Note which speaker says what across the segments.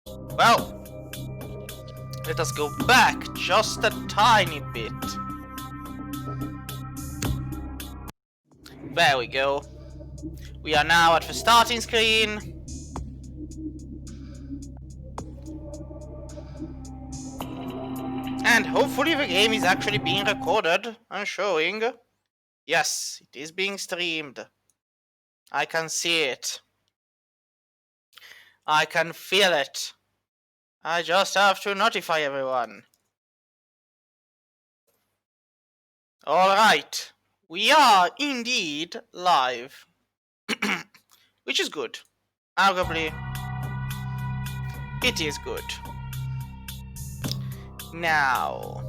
Speaker 1: Well, let us go back just a tiny bit. There we go. We are now at the starting screen. And hopefully the game is actually being recorded and showing. Yes, it is being streamed. I can see it. I can feel it. I just have to notify everyone. Alright, we are indeed live. Which is good. Arguably, it is good. Now,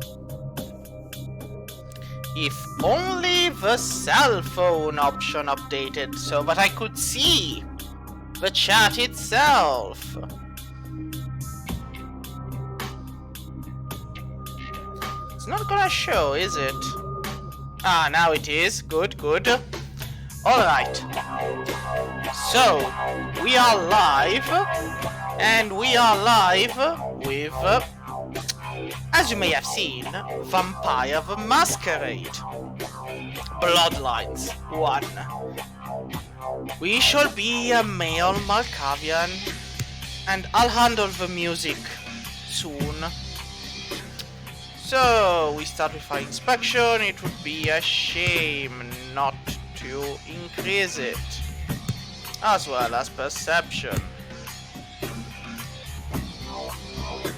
Speaker 1: if only the cell phone option updated so that I could see the chat itself. It's not gonna show, is it? Ah, now it is. Good, good. Alright. So, we are live. And we are live with, as you may have seen, Vampire the Masquerade Bloodlines 1. We shall be a male Malkavian, and I'll handle the music soon. So, we start with our inspection. It would be a shame not to increase it, as well as perception.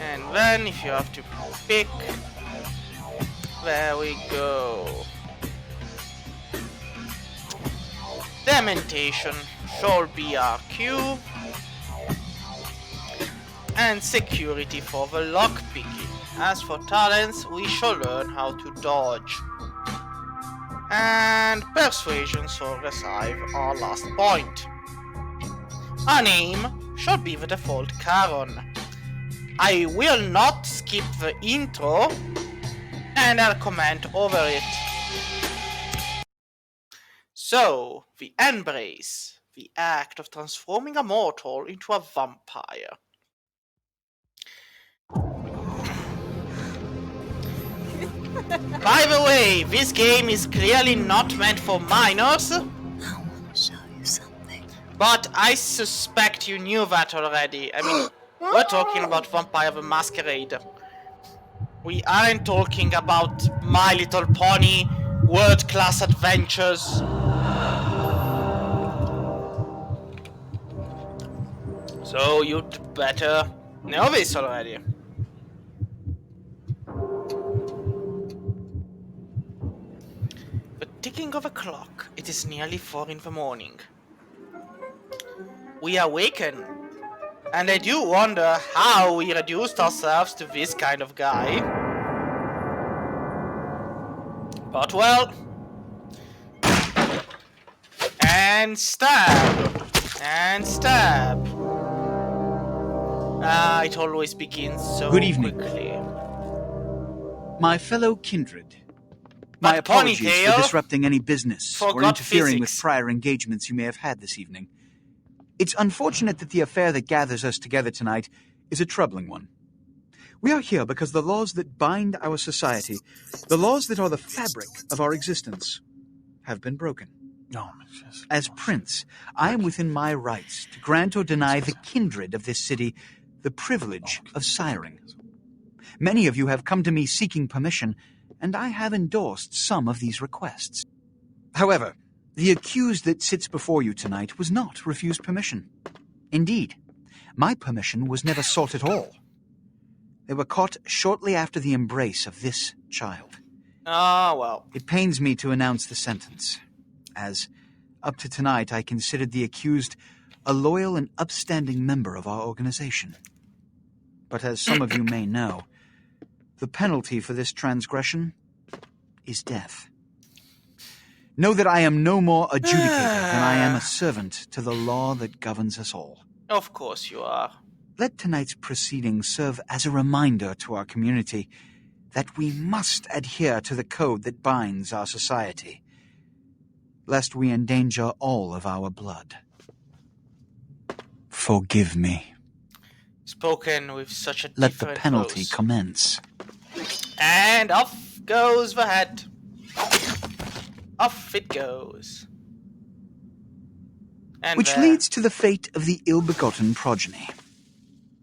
Speaker 1: And then, if you have to pick, there we go. Dementation shall be our cue, and security for the lockpicking. As for talents, we shall learn how to dodge. And persuasion shall receive our last point. Our name shall be the default Charon. I will not skip the intro, and I'll comment over it. So, the embrace, the act of transforming a mortal into a vampire. By the way, this game is clearly not meant for minors.
Speaker 2: I want to show you something.
Speaker 1: But I suspect you knew that already. I mean, we're talking about Vampire the Masquerade. We aren't talking about My Little Pony, world-class adventures. So you'd better know this already. The ticking of a clock. It is nearly 4 in the morning. We awaken. And I do wonder how we reduced ourselves to this kind of guy. But well. And stab. And stab. It always begins so
Speaker 3: Good evening.
Speaker 1: quickly.
Speaker 3: My fellow kindred, my
Speaker 1: But
Speaker 3: apologies
Speaker 1: Ponytail
Speaker 3: for disrupting any business or
Speaker 1: forgot
Speaker 3: interfering with
Speaker 1: physics.
Speaker 3: prior engagements you may have had this evening. It's unfortunate that the affair that gathers us together tonight is a troubling one. We are here because the laws that bind our society, the laws that are the fabric of our existence, have been broken. As prince, I am within my rights to grant or deny the kindred of this city the privilege of siring. Many of you have come to me seeking permission, and I have endorsed some of these requests. However, the accused that sits before you tonight was not refused permission. Indeed, my permission was never sought at all. They were caught shortly after the embrace of this child.
Speaker 1: Ah, well.
Speaker 3: It pains me to announce the sentence, as up to tonight I considered the accused a loyal and upstanding member of our organization. But as some of you may know, the penalty for this transgression is death. Know that I am no more adjudicator than I am a servant to the law that governs us all.
Speaker 1: Of course you are.
Speaker 3: Let tonight's proceedings serve as a reminder to our community that we must adhere to the code that binds our society, lest we endanger all of our blood. Forgive me.
Speaker 1: Spoken with such a
Speaker 3: Let the
Speaker 1: different
Speaker 3: penalty
Speaker 1: voice.
Speaker 3: commence.
Speaker 1: And off goes the head. Off it goes. And
Speaker 3: Which
Speaker 1: there,
Speaker 3: leads to the fate of the ill-begotten progeny.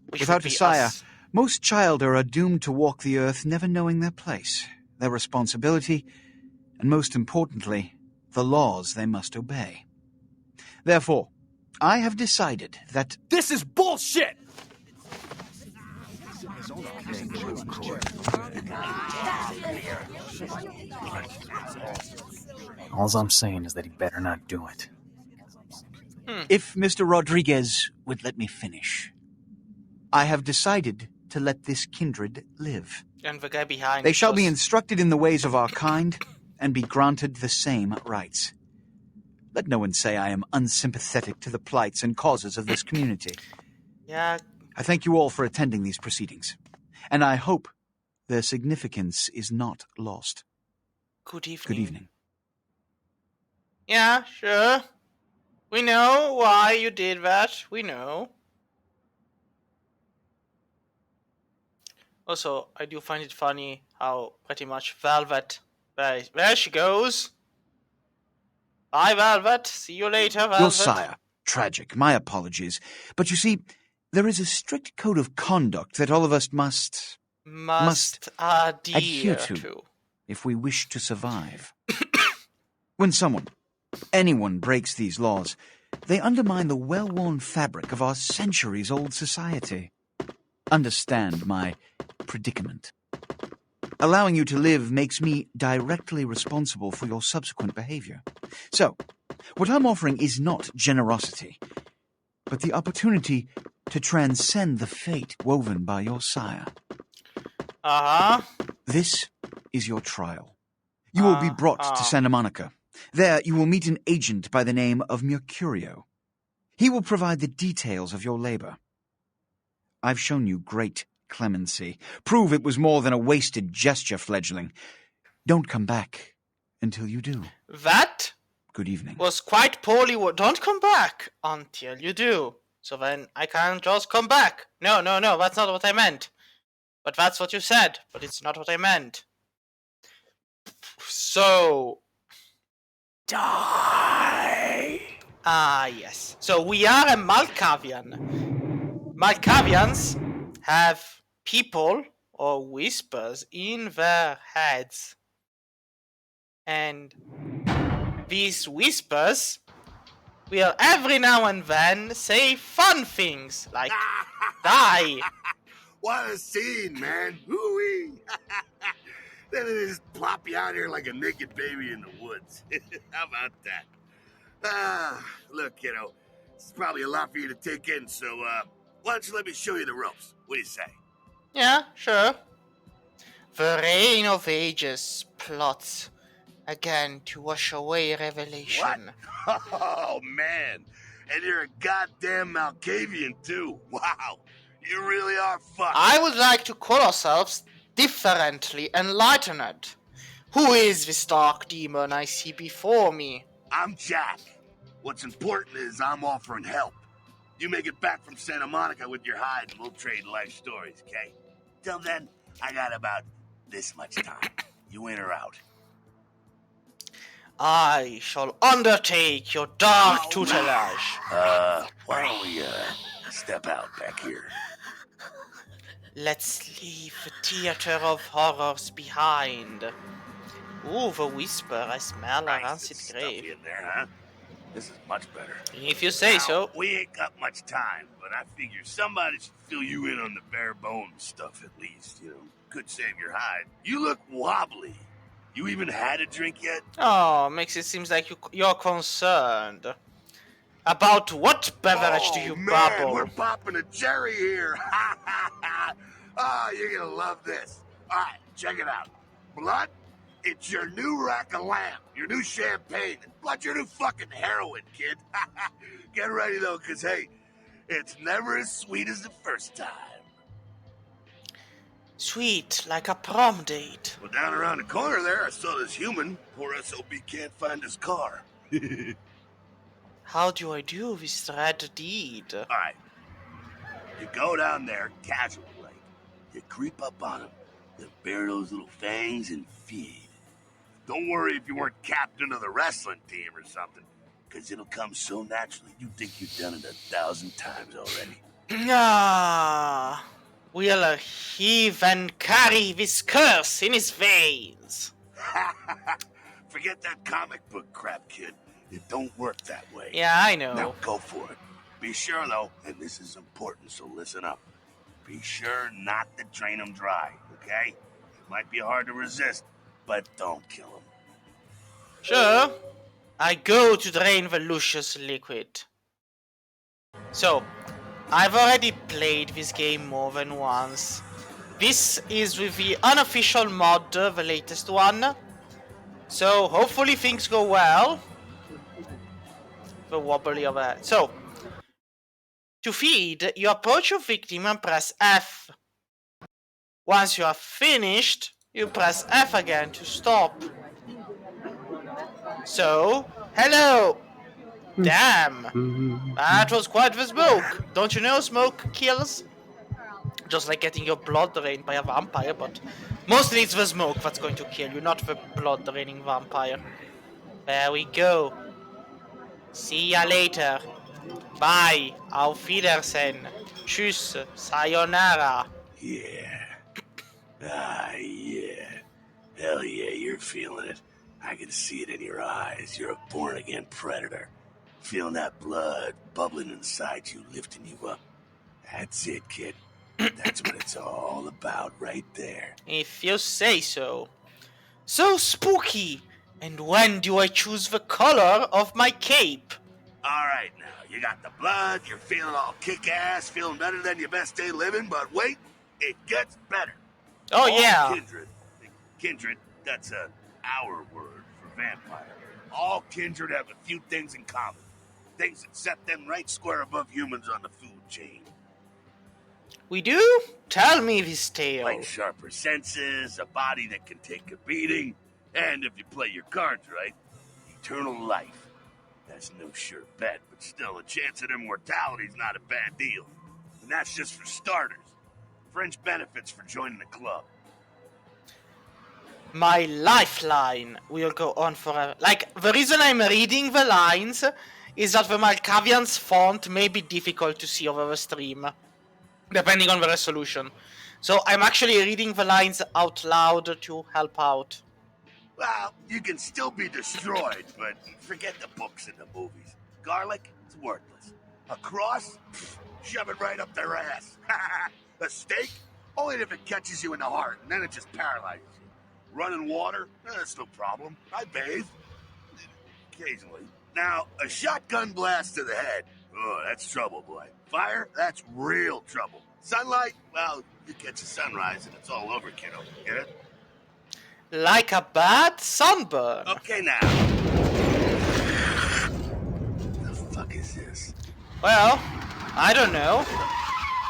Speaker 1: which
Speaker 3: Without
Speaker 1: would
Speaker 3: a
Speaker 1: be
Speaker 3: sire,
Speaker 1: us.
Speaker 3: most childer are doomed to walk the earth never knowing their place, their responsibility, and most importantly, the laws they must obey. Therefore, I have decided that
Speaker 4: This is bullshit! All I'm saying is that he better not do it.
Speaker 3: if Mr. Rodriguez would let me finish, I have decided to let this kindred live.
Speaker 1: And the guy behind
Speaker 3: They shall be
Speaker 1: us.
Speaker 3: instructed in the ways of our kind and be granted the same rights. Let no one say I am unsympathetic to the plights and causes of this community.
Speaker 1: Yeah,
Speaker 3: I thank you all for attending these proceedings, and I hope their significance is not lost.
Speaker 1: good evening.
Speaker 3: Good evening.
Speaker 1: Yeah, sure. We know why you did that. We know. Also, I do find it funny how pretty much Velvet... There she goes. Bye, Velvet. See you later, Velvet.
Speaker 3: Your sire. Tragic. My apologies. But you see, there is a strict code of conduct that all of us must adhere to if we wish to survive. When anyone breaks these laws, they undermine the well-worn fabric of our centuries-old society. Understand my predicament. Allowing you to live makes me directly responsible for your subsequent behavior. So, what I'm offering is not generosity, but the opportunity to transcend the fate woven by your sire.
Speaker 1: Uh-huh.
Speaker 3: This is your trial. You will be brought to Santa Monica. There you will meet an agent by the name of Mercurio. He will provide the details of your labor. I've shown you great clemency. Prove it was more than a wasted gesture, fledgling. Don't come back until you do.
Speaker 1: That
Speaker 3: Good evening.
Speaker 1: was quite poorly. Don't come back until you do. So then I can't just come back. No, that's not what I meant. But that's what you said. But it's not what I meant. So... die! Ah, yes. So we are a Malkavian. Malkavians have people or whispers in their heads. And these whispers will every now and then say fun things like die.
Speaker 5: What a scene, man. Hoo-wee. Then they just plop you out here like a naked baby in the woods. How about that? Look, kiddo, it's probably a lot for you to take in, so why don't you let me show you the ropes? What do you say?
Speaker 1: Yeah, sure. The Reign of Ages plots again to wash away revelation.
Speaker 5: What? Oh, man. And you're a goddamn Malkavian, too. Wow. You really are fucked.
Speaker 1: I would like to call ourselves differently enlightened. Who is this dark demon I see before me?
Speaker 5: I'm Jack. What's important is I'm offering help. You make it back from Santa Monica with your hide and we'll trade life stories, okay? Till then, I got about this much time. You in or out?
Speaker 1: I shall undertake your dark tutelage.
Speaker 5: Why don't we, step out back here?
Speaker 1: Let's leave the theater of horrors behind. Ooh, the whisper. I smell a rancid
Speaker 5: Stuffy
Speaker 1: grave.
Speaker 5: in there, huh? This is much better.
Speaker 1: If you say so.
Speaker 5: We ain't got much time, but I figure somebody should fill you in on the bare bones stuff at least, you know. Could save your hide. You look wobbly. You even had a drink yet?
Speaker 1: Oh, makes it seem like you're concerned. About what beverage do you babble?
Speaker 5: We're popping a cherry here. Oh, you're gonna love this. All right, check it out. Blood, it's your new rack of lamb, your new champagne, blood, your new fucking heroin, kid. Get ready though, cause hey, it's never as sweet as the first time.
Speaker 1: Sweet, like a prom date.
Speaker 5: Well, down around the corner there, I saw this human. Poor SOB can't find his car.
Speaker 1: How do I do this dread deed?
Speaker 5: All right. You go down there casually, like. You creep up on them. You bare those little fangs and feed. Don't worry if you weren't captain of the wrestling team or something, because it'll come so naturally you think you've done it 1,000 times already.
Speaker 1: Ah, will he then carry this curse in his veins?
Speaker 5: Forget that comic book crap, kid. It don't work that way.
Speaker 1: Yeah, I know.
Speaker 5: Now go for it. Be sure, though, and this is important, so listen up. Be sure not to drain him dry, okay? It might be hard to resist, but don't kill him.
Speaker 1: Sure. I go to drain the luscious liquid. So, I've already played this game more than once. This is with the unofficial mod, the latest one. So, hopefully things go well. The wobbly of that. So, to feed, you approach your victim and press F. Once you are finished, you press F again to stop. So, hello! Damn! That was quite the smoke! Don't you know smoke kills? Just like getting your blood drained by a vampire, but mostly it's the smoke that's going to kill you, not the blood draining vampire. There we go. See ya later. Bye. Auf Wiedersehen. Tschüss. Sayonara.
Speaker 5: Yeah. Yeah. Hell yeah, you're feeling it. I can see it in your eyes. You're a born-again predator. Feeling that blood bubbling inside you, lifting you up. That's it, kid. That's what it's all about right there.
Speaker 1: If you say so. So spooky! And when do I choose the color of my cape?
Speaker 5: Alright now, you got the blood, you're feeling all kick-ass, feeling better than your best day living, but wait, it gets better.
Speaker 1: Oh
Speaker 5: All
Speaker 1: yeah.
Speaker 5: Kindred, that's our word for vampire. All kindred have a few things in common. Things that set them right square above humans on the food chain.
Speaker 1: We do? Tell me this tale.
Speaker 5: Like sharper senses, a body that can take a beating, and if you play your cards right, eternal life. That's no sure bet, but still, a chance at immortality's not a bad deal. And that's just for starters. Fringe benefits for joining the club.
Speaker 1: My lifeline will go on forever. Like, the reason I'm reading the lines is that the Malkavian's font may be difficult to see over the stream, depending on the resolution. So I'm actually reading the lines out loud to help out.
Speaker 5: Well, you can still be destroyed, but forget the books and the movies. Garlic, it's worthless. A cross? Pfft, shove it right up their ass. A stake? Only if it catches you in the heart, and then it just paralyzes you. Running water? That's no problem. I bathe. Occasionally. Now, a shotgun blast to the head. Oh, that's trouble, boy. Fire? That's real trouble. Sunlight? Well, you catch a sunrise and it's all over, kiddo. Get it?
Speaker 1: Like a bad sunburn.
Speaker 5: Okay, now. The fuck is this?
Speaker 1: Well, I don't know.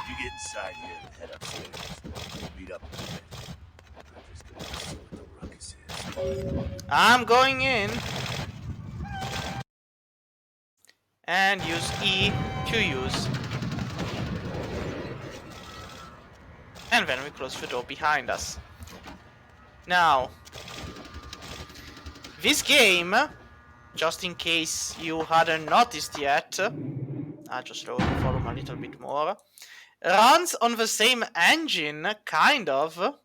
Speaker 5: You get inside here and head upstairs. Meet up in a bit. I'm just gonna see what the ruckus is.
Speaker 1: I'm going in. And use E to use. And then we close the door behind us. Now, this game, just in case you hadn't noticed yet, I'll just load the volume a little bit more, runs on the same engine, kind of,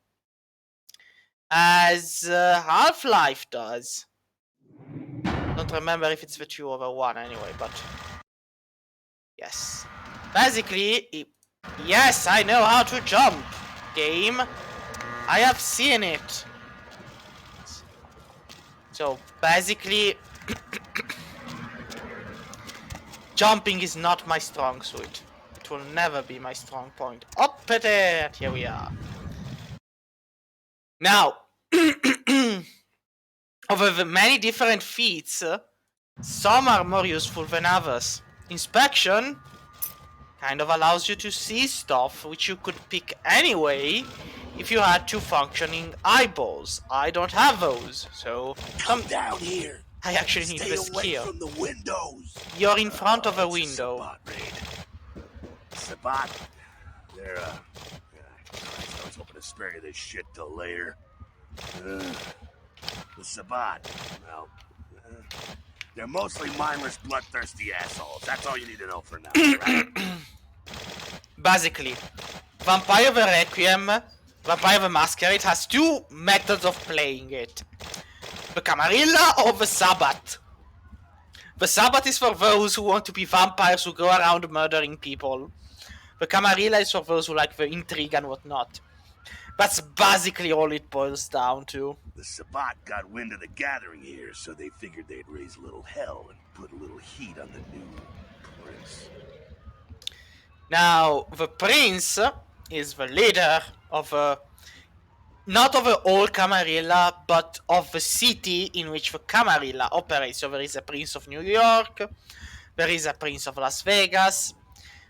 Speaker 1: as Half-Life does. Don't remember if it's the 2 or the 1 anyway, but yes. Basically, yes, I know how to jump, game. I have seen it. So basically, jumping is not my strong suit. It will never be my strong point. Up at it! Here we are. Now, of the many different feats, some are more useful than others. Inspection kind of allows you to see stuff which you could pick anyway if you had two functioning eyeballs. I don't have those, so
Speaker 5: Come down here.
Speaker 1: I actually need
Speaker 5: Stay
Speaker 1: the
Speaker 5: away
Speaker 1: skill.
Speaker 5: from the windows.
Speaker 1: You're in front of a
Speaker 5: It's
Speaker 1: window.
Speaker 5: Sabat raid. Sabat, They're, I was hoping to spare you this shit till later. The Sabbat, well, they're mostly mindless, bloodthirsty assholes. That's all you need to know for now, right?
Speaker 1: Basically, Vampire the Requiem, Vampire the Masquerade has two methods of playing it. The Camarilla or the Sabbath. The Sabbath is for those who want to be vampires who go around murdering people. The Camarilla is for those who like the intrigue and whatnot. That's basically all it boils down to.
Speaker 5: The Sabbat got wind of the gathering here, so they figured they'd raise a little hell and put a little heat on the new prince.
Speaker 1: Now, the prince is the leader of not of the whole Camarilla, but of the city in which the Camarilla operates. So there is a prince of New York, there is a prince of Las Vegas.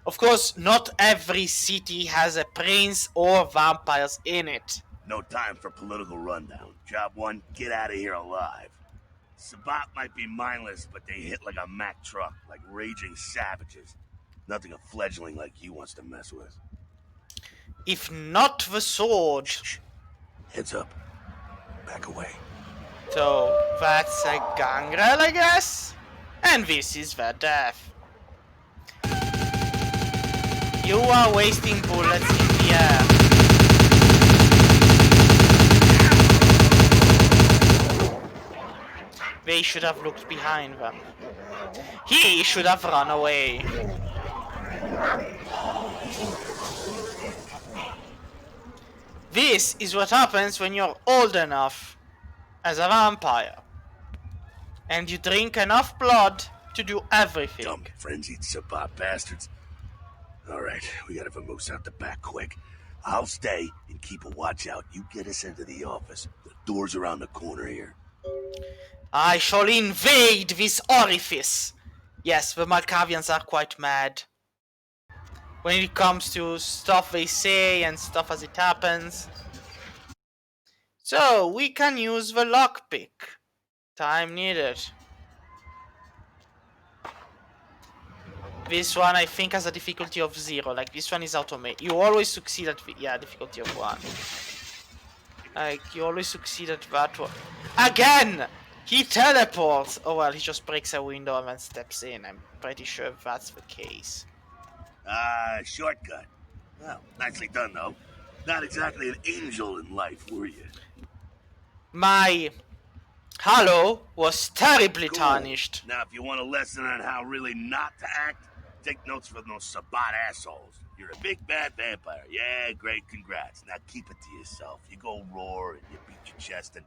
Speaker 1: Of course, not every city has a prince or vampires in it.
Speaker 5: No time for political rundown. Job one, get out of here alive. Sabbat might be mindless, but they hit like a Mack truck, like raging savages. Nothing a fledgling like you wants to mess with.
Speaker 1: If not the sword.
Speaker 5: Shh. Heads up. Back away.
Speaker 1: So that's a gangrel, I guess? And this is the death. You are wasting bullets in the air. They should have looked behind them. He should have run away. This is what happens when you're old enough as a vampire. And you drink enough blood to do everything.
Speaker 5: Dumb, frenzied Sabbat bastards. Alright, we gotta vamoose out the back quick. I'll stay and keep a watch out. You get us into the office. The door's around the corner here.
Speaker 1: I shall invade this orifice. Yes, the Malkavians are quite mad. When it comes to stuff they say and stuff as it happens. So, we can use the lockpick. Time needed. This one I think has a difficulty of 0. Like, this one is automated. You always succeed at difficulty of 1. Like, you always succeed at that one. Again! He teleports! Oh well, he just breaks a window and then steps in. I'm pretty sure that's the case.
Speaker 5: Shortcut. Well, nicely done, though. Not exactly an angel in life, were you?
Speaker 1: My halo was terribly
Speaker 5: Cool.
Speaker 1: tarnished.
Speaker 5: Now, if you want a lesson on how really not to act, take notes from those Sabbat assholes. You're a big bad vampire. Yeah, great, congrats. Now keep it to yourself. You go roar and you beat your chest, and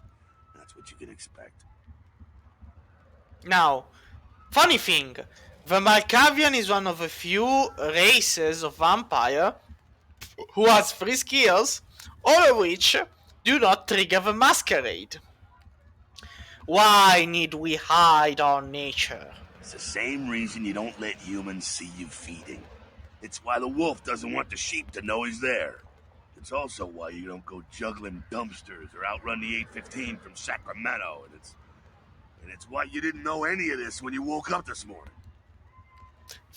Speaker 5: that's what you can expect.
Speaker 1: Now, funny thing, the Malkavian is one of the few races of vampire who has 3 skills, all of which do not trigger the Masquerade. Why need we hide our nature?
Speaker 5: It's the same reason you don't let humans see you feeding. It's why the wolf doesn't want the sheep to know he's there. It's also why you don't go juggling dumpsters or outrun the 815 from Sacramento, and it's why you didn't know any of this when you woke up this morning.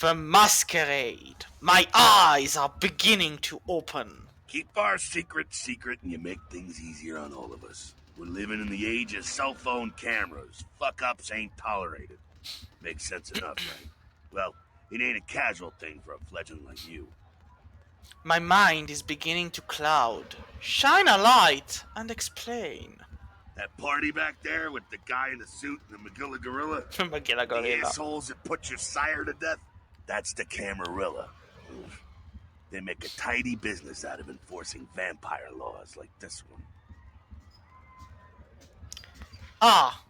Speaker 1: The Masquerade. My eyes are beginning to open.
Speaker 5: Keep our secret secret and you make things easier on all of us. We're living in the age of cell phone cameras. Fuck-ups ain't tolerated. Makes sense enough, right? Well, it ain't a casual thing for a fledgling like you.
Speaker 1: My mind is beginning to cloud. Shine a light and explain.
Speaker 5: That party back there with the guy in the suit and the Magilla Gorilla?
Speaker 1: Magilla
Speaker 5: The
Speaker 1: Gorilla.
Speaker 5: assholes that put your sire to death? That's the Camarilla. They make a tidy business out of enforcing vampire laws like this one.
Speaker 1: Ah.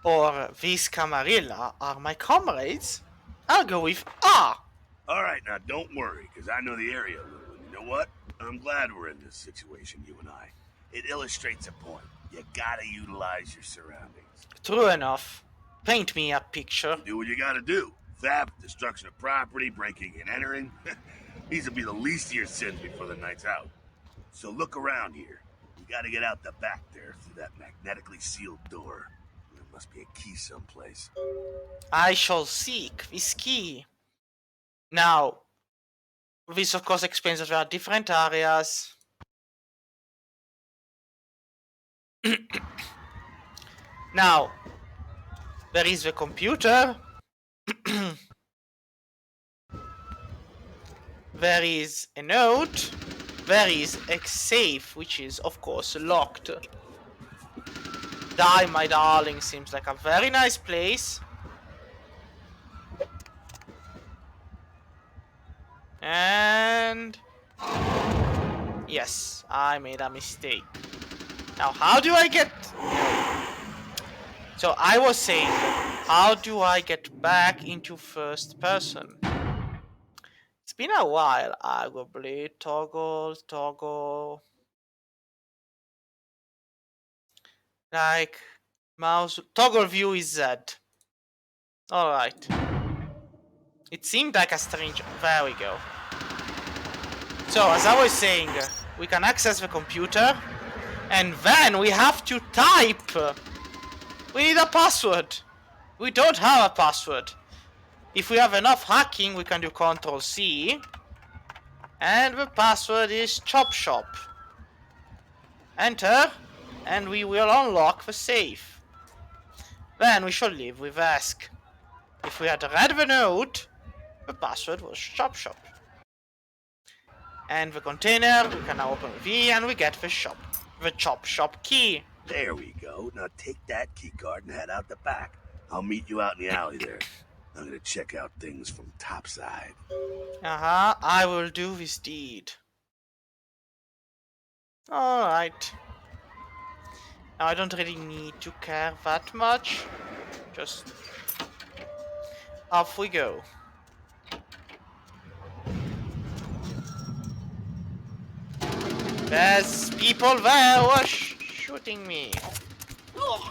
Speaker 1: Or these Camarilla are my comrades? I'll go with ah.
Speaker 5: Alright, now don't worry, because I know the area a little. And you know what? I'm glad we're in this situation, you and I. It illustrates a point. You gotta utilize your surroundings.
Speaker 1: True enough. Paint me a picture.
Speaker 5: Do what you gotta do. Theft, destruction of property, breaking and entering. These will be the least of your sins before the night's out. So look around here. We gotta get out the back there through that magnetically sealed door. There must be a key someplace.
Speaker 1: I shall seek this key. Now, This of course explains that there are different areas. Now, there is the computer. There is a note. There is a safe, which is of course locked. Die, my darling, seems like a very nice place. And yes, I made a mistake. Now, how do I get... So I was saying, how do I get back into first person? It's been a while. Arguably, toggle. Like, mouse, toggle view is Z. Alright. It seemed like a strange... There we go. So, as I was saying, we can access the computer, and then we have to type. We need a password. We don't have a password. If we have enough hacking, we can do Ctrl-C. And the password is Chop Shop. Enter, and we will unlock the safe. Then we shall live with Ask. If we had read the note, the password was Chop Shop. And the container, we can now open the V, and we get the Chop Shop key.
Speaker 5: There we go. Now take that key card and head out the back. I'll meet you out in the alley there. I'm gonna check out things from topside.
Speaker 1: I will do this deed. Alright. Now I don't really need to care that much. Just off we go. There's people there who are shooting me.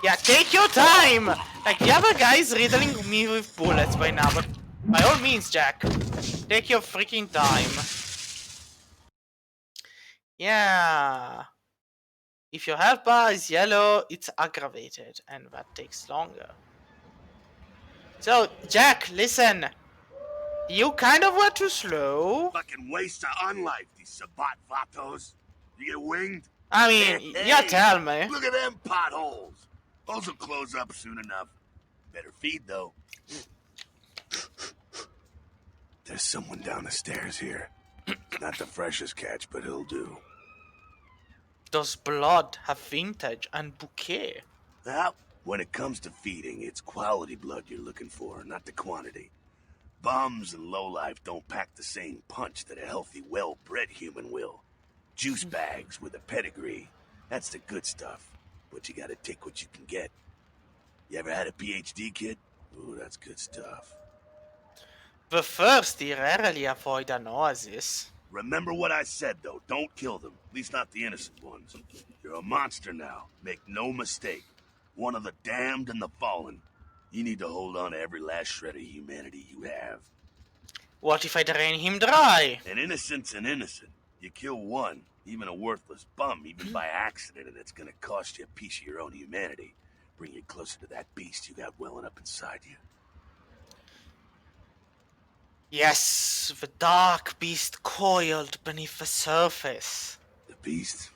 Speaker 1: Yeah, take your time! Like, the other guy is riddling me with bullets by now, but by all means, Jack, take your freaking time. Yeah. If your health bar is yellow, it's aggravated, and that takes longer. So, Jack, listen. You kind of were too slow.
Speaker 5: Fucking waste of unlife, these Sabat Vatos. You get winged?
Speaker 1: I mean, you tell me.
Speaker 5: Look at them potholes. Those will close up soon enough. Better feed, though. There's someone down the stairs here. Not the freshest catch, but he'll do.
Speaker 1: Does blood have vintage and bouquet?
Speaker 5: Now, when it comes to feeding, it's quality blood you're looking for, not the quantity. Bums and lowlife don't pack the same punch that a healthy, well-bred human will. Juice bags with a pedigree. That's the good stuff. But you gotta take what you can get. You ever had a PhD, kid? Ooh, that's good stuff.
Speaker 1: The thirsty rarely avoid an oasis.
Speaker 5: Remember what I said, though. Don't kill them. At least not the innocent ones. You're a monster now. Make no mistake. One of the damned and the fallen. You need to hold on to every last shred of humanity you have.
Speaker 1: What if I drain him dry?
Speaker 5: An innocent's an innocent. You kill one, even a worthless bum, even by accident, and it's gonna cost you a piece of your own humanity. Bring you closer to that beast you got welling up inside you.
Speaker 1: Yes, the dark beast coiled beneath the surface.
Speaker 5: The beast?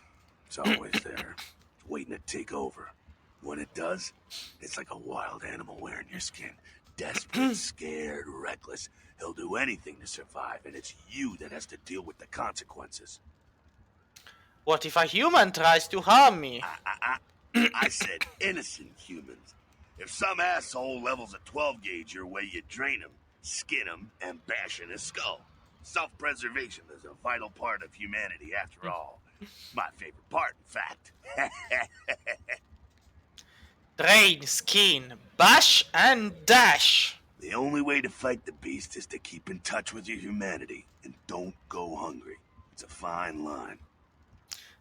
Speaker 5: It's always there. It's waiting to take over. When it does, it's like a wild animal wearing your skin. Desperate, scared, reckless. He'll do anything to survive, and it's you that has to deal with the consequences.
Speaker 1: What if a human tries to harm me?
Speaker 5: I said innocent humans. If some asshole levels a 12 gauge your way, you drain him, skin him, and bash in his skull. Self-preservation is a vital part of humanity, after all. My favorite part, in fact.
Speaker 1: Drain, skin, bash, and dash.
Speaker 5: The only way to fight the beast is to keep in touch with your humanity, and don't go hungry. It's a fine line.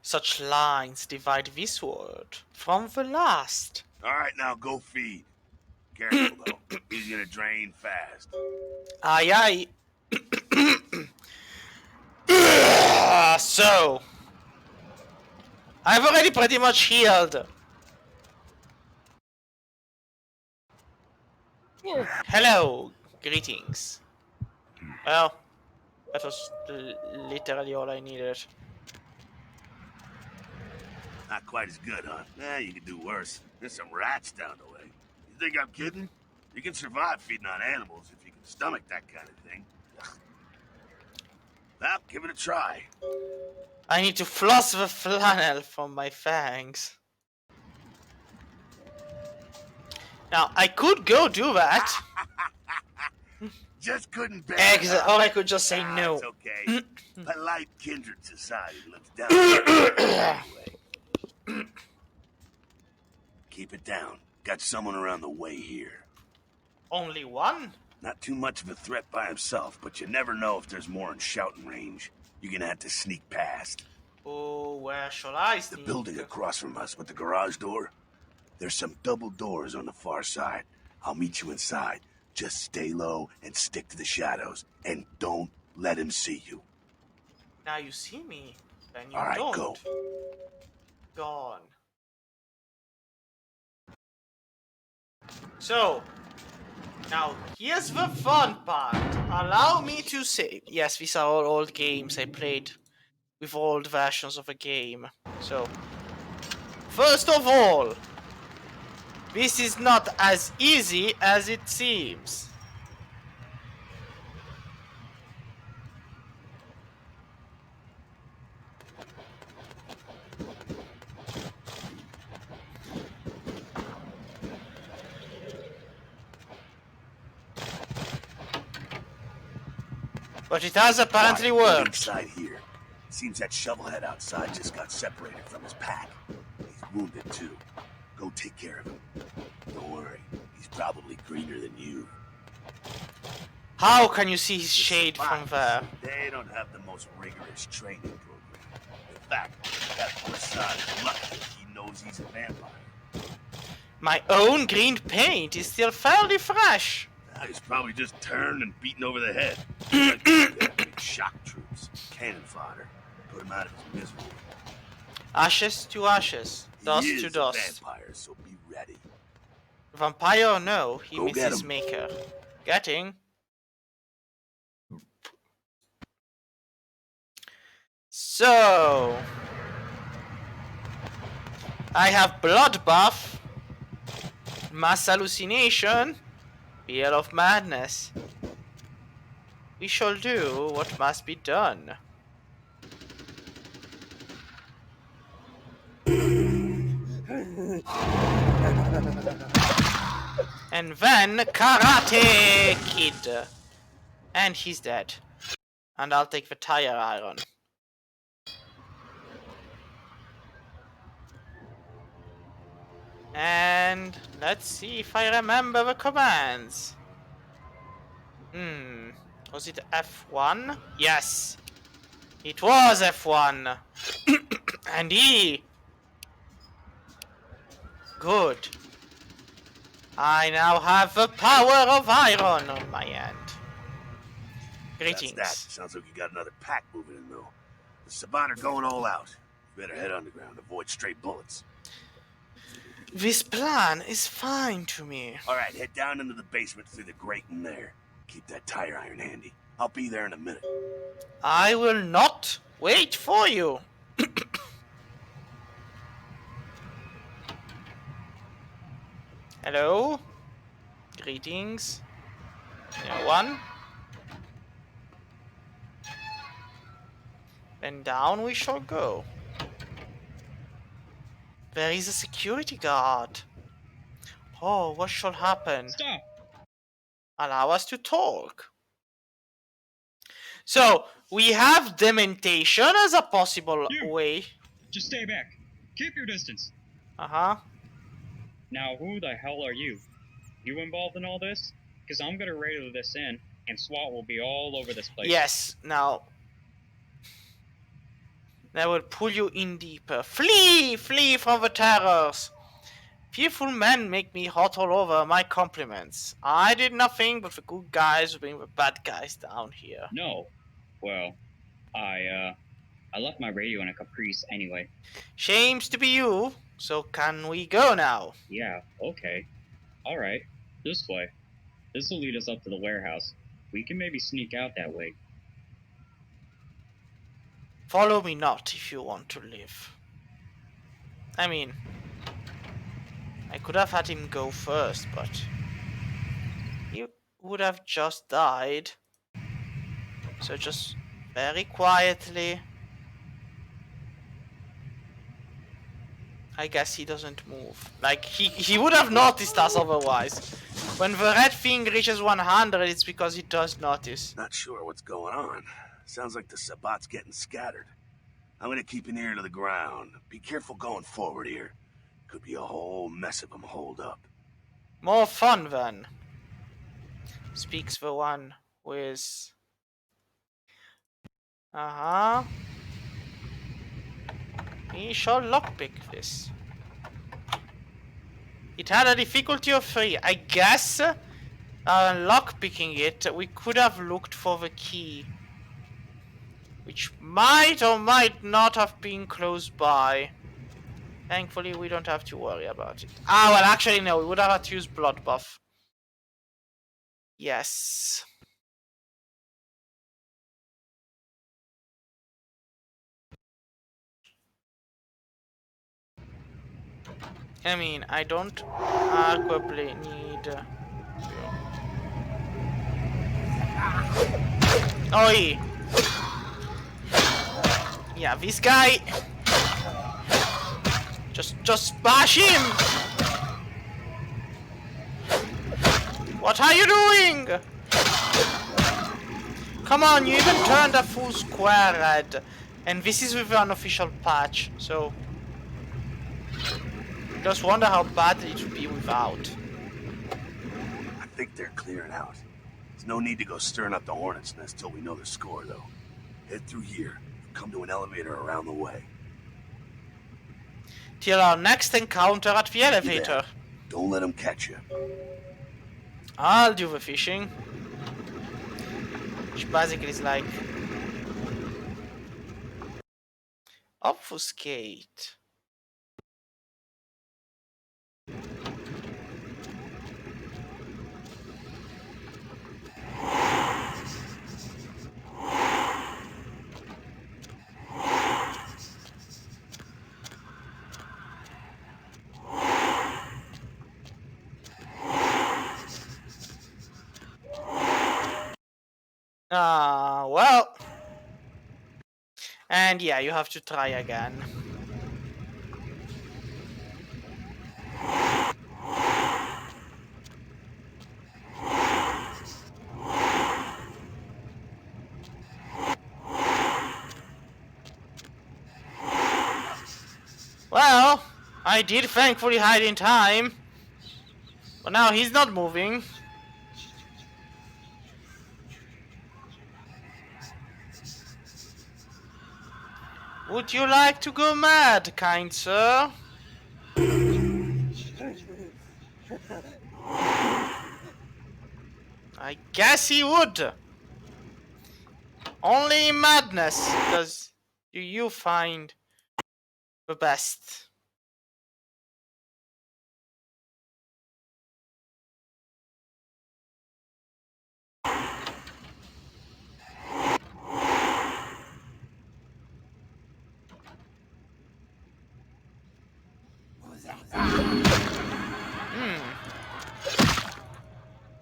Speaker 1: Such lines divide this world from the last.
Speaker 5: Alright, now go feed. Careful, though. He's gonna drain fast.
Speaker 1: Aye, aye. So, I've already pretty much healed. Hello, greetings. Well, That was literally all I needed.
Speaker 5: Not quite as good, huh? You can do worse. There's some rats down the way. You think I'm kidding? You can survive feeding on animals if you can stomach that kind of thing. Well, give it a try.
Speaker 1: I need to floss the flannel from my fangs. Now, I could go do that.
Speaker 5: Just couldn't bear it.
Speaker 1: Or I could just say no.
Speaker 5: It's okay. Polite kindred society looks down on you anyway. Keep it down. Got someone around the way here.
Speaker 1: Only one?
Speaker 5: Not too much of a threat by himself, but you never know if there's more in shouting range. You're gonna have to sneak past.
Speaker 1: Oh, where shall I sneak?
Speaker 5: The building across from us with the garage door. There's some double doors on the far side. I'll meet you inside. Just stay low and stick to the shadows. And don't let him see you.
Speaker 1: Now you see me. Then you
Speaker 5: All right,
Speaker 1: don't.
Speaker 5: go.
Speaker 1: Gone. So, now here's the fun part. Allow me to say, yes, these are all old games I played with old versions of a game. So, first of all, this is not as easy as it seems. But it has apparently worked.
Speaker 5: Inside here. Seems that shovelhead outside just got separated from his pack. He's wounded too. Go take care of him. Don't worry, he's probably greener than you.
Speaker 1: How can you see his shade from there?
Speaker 5: They don't have the most rigorous training program. In fact, that poor son is lucky he knows he's a vampire.
Speaker 1: My own green paint is still fairly fresh.
Speaker 5: He's probably just turned and beaten over the head. Like big shock troops, cannon fodder, put him out of his misery.
Speaker 1: Ashes to ashes, dust
Speaker 5: He
Speaker 1: to
Speaker 5: is
Speaker 1: dust.
Speaker 5: a vampire, so be ready.
Speaker 1: Vampire or no, he
Speaker 5: Go
Speaker 1: meets
Speaker 5: get
Speaker 1: his
Speaker 5: him.
Speaker 1: maker. Getting. So, I have blood buff, mass hallucination, Wheel of Madness. We shall do what must be done. And then Karate Kid. And he's dead. And I'll take the tire iron. And let's see if I remember the commands. Was it F1? Yes. It was F1. And E. Good. I now have the power of iron on my end. Greetings.
Speaker 5: That's that. Sounds like you got another pack moving in, though. The Saban are going all out. You better head underground, avoid stray bullets.
Speaker 1: This plan is fine to me.
Speaker 5: All right, head down into the basement through the grate in there. Keep that tire iron handy. I'll be there in a minute.
Speaker 1: I will not wait for you. Hello? Greetings. Yeah, one. Then down we shall go. There is a security guard. Oh, what shall happen?
Speaker 6: Stop!
Speaker 1: Allow us to talk. So, we have dementation as a possible way.
Speaker 6: Just stay back. Keep your distance.
Speaker 1: Uh-huh.
Speaker 6: Now, who the hell are you? You involved in all this? Because I'm gonna radio this in, and SWAT will be all over this place.
Speaker 1: Yes, now. They will pull you in deeper. Flee! Flee from the terrors! Fearful men make me hot all over. My compliments. I did nothing but the good guys bring the bad guys down here.
Speaker 6: No. Well, I left my radio in a Caprice anyway.
Speaker 1: Shames to be you. So can we go now?
Speaker 6: Yeah, okay. Alright. This way. This will lead us up to the warehouse. We can maybe sneak out that way.
Speaker 1: Follow me not if you want to live. I mean, I could have had him go first, but he would have just died. So just very quietly. I guess he doesn't move. Like, he would have noticed us otherwise. When the red thing reaches 100, it's because he does notice.
Speaker 5: Not sure what's going on. Sounds like the Sabbat's getting scattered. I'm gonna keep an ear to the ground. Be careful going forward here. Could be a whole mess of them holed up.
Speaker 1: More fun then. Speaks the one who is... We shall lockpick this. It had a difficulty of 3. I guess lockpicking it, we could have looked for the key. Which might or might not have been close by. Thankfully, we don't have to worry about it. Ah, well, actually, no. We would have had to use blood buff. Yes. I mean, I don't arguably need... Oi! Yeah, this guy... Just bash him! What are you doing? Come on, you even turned a full square red. And this is with the unofficial patch, so... Just wonder how bad it would be without.
Speaker 5: I think they're clearing out. There's no need to go stirring up the hornet's nest till we know the score, though. Head through here. Come to an elevator around the way.
Speaker 1: Till our next encounter at the elevator.
Speaker 5: Don't let them catch you.
Speaker 1: I'll do the fishing. Which basically is like... Obfuscate. Well. And yeah, you have to try again. Well, I did thankfully hide in time. But now he's not moving. Would you like to go mad, kind sir? I guess he would. Only in madness does you find the best.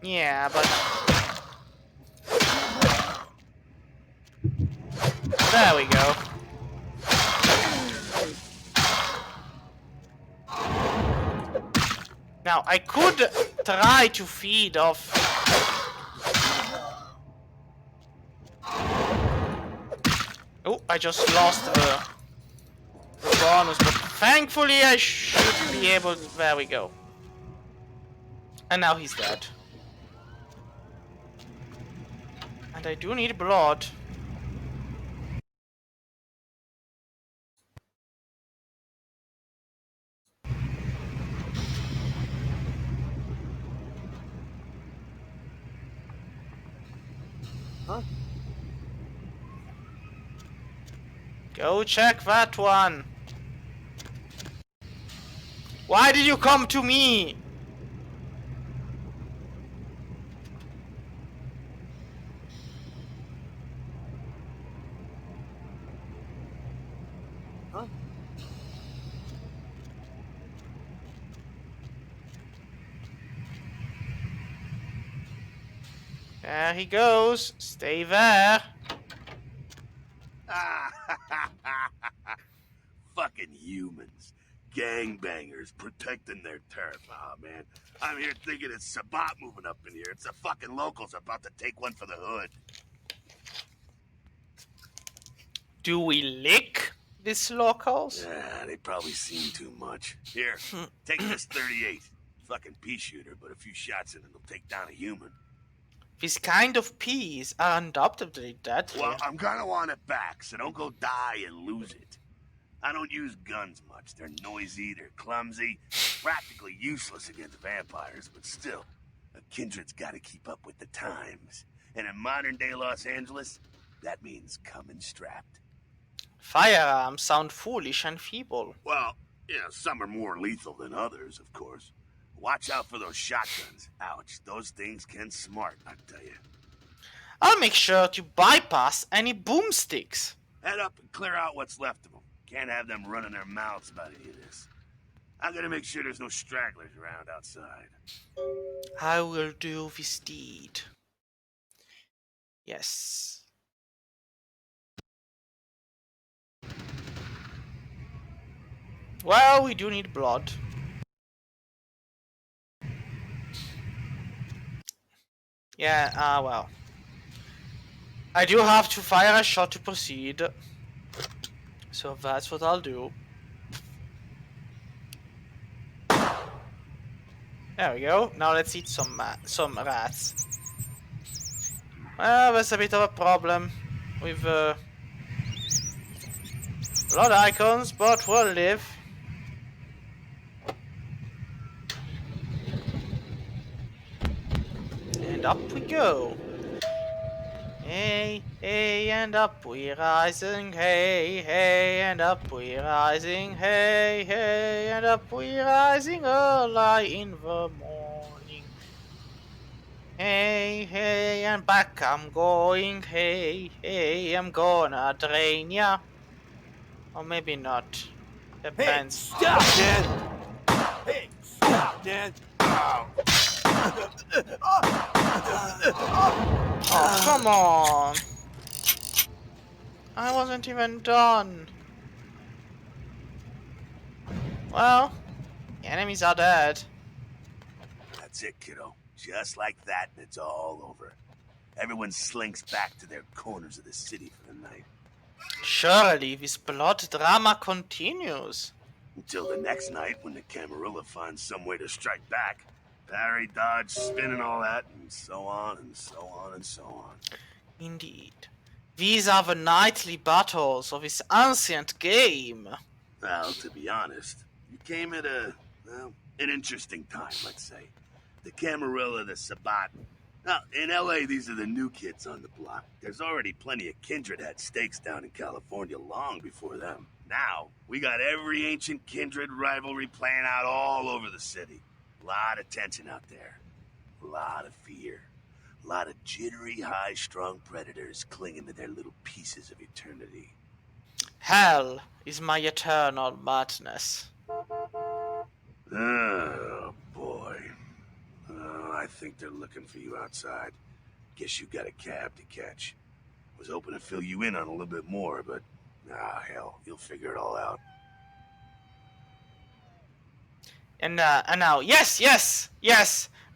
Speaker 1: Yeah, but... There we go. Now, I could try to feed off... Oh, I just lost the bonus, but thankfully I should be able to... There we go. And now he's dead. And I do need blood.
Speaker 5: Huh?
Speaker 1: Go check that one. Why did you come to me? There he goes. Stay there.
Speaker 5: Fucking humans. Gangbangers protecting their turf. Oh, man. I'm here thinking it's Sabat moving up in here. It's the fucking locals about to take one for the hood.
Speaker 1: Do we lick these locals?
Speaker 5: Yeah, they probably seen too much. Here, take this 38. Fucking pea shooter, but a few shots in it'll take down a human.
Speaker 1: These kind of peas are undoubtedly deadly.
Speaker 5: Well, I'm gonna want it back, so don't go die and lose it. I don't use guns much. They're noisy, they're clumsy, practically useless against vampires, but still, a kindred's gotta keep up with the times. And in modern-day Los Angeles, that means coming strapped.
Speaker 1: Firearms sound foolish and feeble.
Speaker 5: Well, yeah, some are more lethal than others, of course. Watch out for those shotguns. Ouch, those things can smart, I tell you.
Speaker 1: I'll make sure to bypass any boomsticks.
Speaker 5: Head up and clear out what's left of them. Can't have them running their mouths about any of this. I'm gonna make sure there's no stragglers around outside.
Speaker 1: I will do this deed. Yes. Well, we do need blood. Yeah, well. I do have to fire a shot to proceed. So that's what I'll do. There we go. Now let's eat some rats. Well, there's a bit of a problem with blood icons, but we'll live. And up we go. Hey, hey, and up we rising, hey, hey, and up we rising, hey, hey, and up we rising early in the morning. Hey, hey, and back I'm going, hey, hey, I'm gonna drain ya. Or maybe not. Depends.
Speaker 7: Hey, stop, man! Hey, stop, man!
Speaker 1: Oh, come on! I wasn't even done. Well, the enemies are dead.
Speaker 5: That's it, kiddo. Just like that, and it's all over. Everyone slinks back to their corners of the city for the night.
Speaker 1: Surely this blood drama continues.
Speaker 5: Until the next night, when the Camarilla finds some way to strike back. Parry, dodge, spin and all that, and so on, and so on, and so on.
Speaker 1: Indeed. These are the nightly battles of this ancient game.
Speaker 5: Well, to be honest, you came at an interesting time, let's say. The Camarilla, the Sabat. Now, in LA, these are the new kids on the block. There's already plenty of kindred had stakes down in California long before them. Now, we got every ancient kindred rivalry playing out all over the city. A lot of tension out there. A lot of fear. A lot of jittery, high-strung predators clinging to their little pieces of eternity.
Speaker 1: Hell is my eternal madness.
Speaker 5: Oh, boy. I think they're looking for you outside. Guess you got a cab to catch. Was hoping to fill you in on a little bit more, but... hell, you'll figure it all out.
Speaker 1: And now, yes!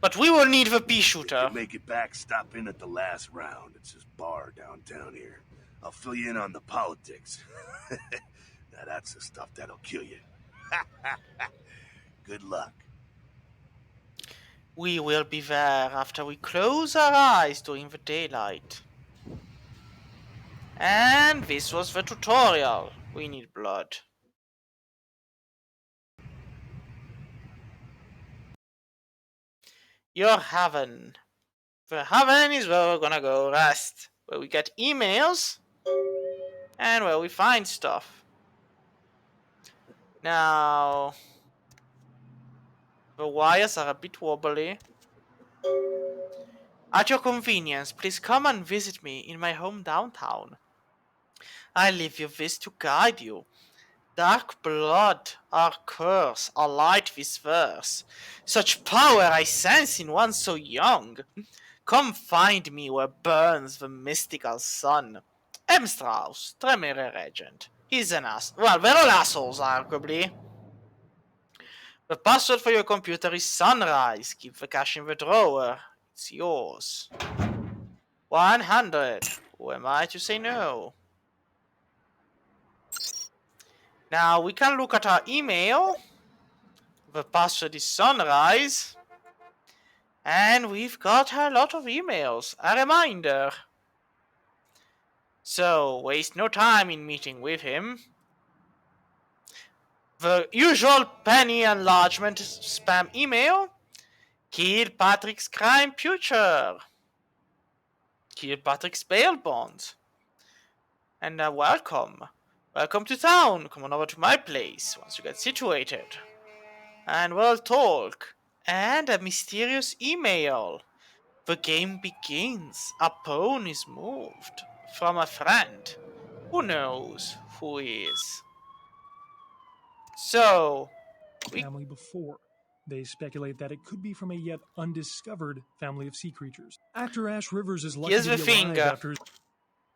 Speaker 1: But we will need the pea
Speaker 5: If
Speaker 1: shooter.
Speaker 5: you make it back, stop in at the last round. It's this bar downtown here. I'll fill you in on the politics. Now that's the stuff that'll kill you. Good luck.
Speaker 1: We will be there after we close our eyes during the daylight. And this was the tutorial. We need blood. Your heaven. The heaven is where we're gonna go rest. Where we get emails. And where we find stuff. Now... the wires are a bit wobbly. At your convenience, please come and visit me in my home downtown. I leave you this to guide you. Dark blood, our curse, our light this verse. Such power I sense in one so young. Come find me where burns the mystical sun. M. Strauss, Tremere Regent. He's an ass. Well, they're all assholes, arguably. The password for your computer is sunrise. Keep the cash in the drawer. It's yours. 100. Who am I to say no? Now we can look at our email. The password is sunrise. And we've got a lot of emails. A reminder. So, waste no time in meeting with him. The usual penny enlargement spam email. Kill Patrick's crime future. Kill Patrick's bail bond. And welcome. Welcome to town. Come on over to my place once you get situated. And we'll talk. And a mysterious email. The game begins. A pawn is moved. From a friend. Who knows who he is? So,
Speaker 8: family before. They speculate that it could be from a yet undiscovered family of sea creatures. Actor Ash Rivers is lucky
Speaker 1: here's
Speaker 8: to
Speaker 1: the
Speaker 8: be
Speaker 1: thing.
Speaker 8: alive after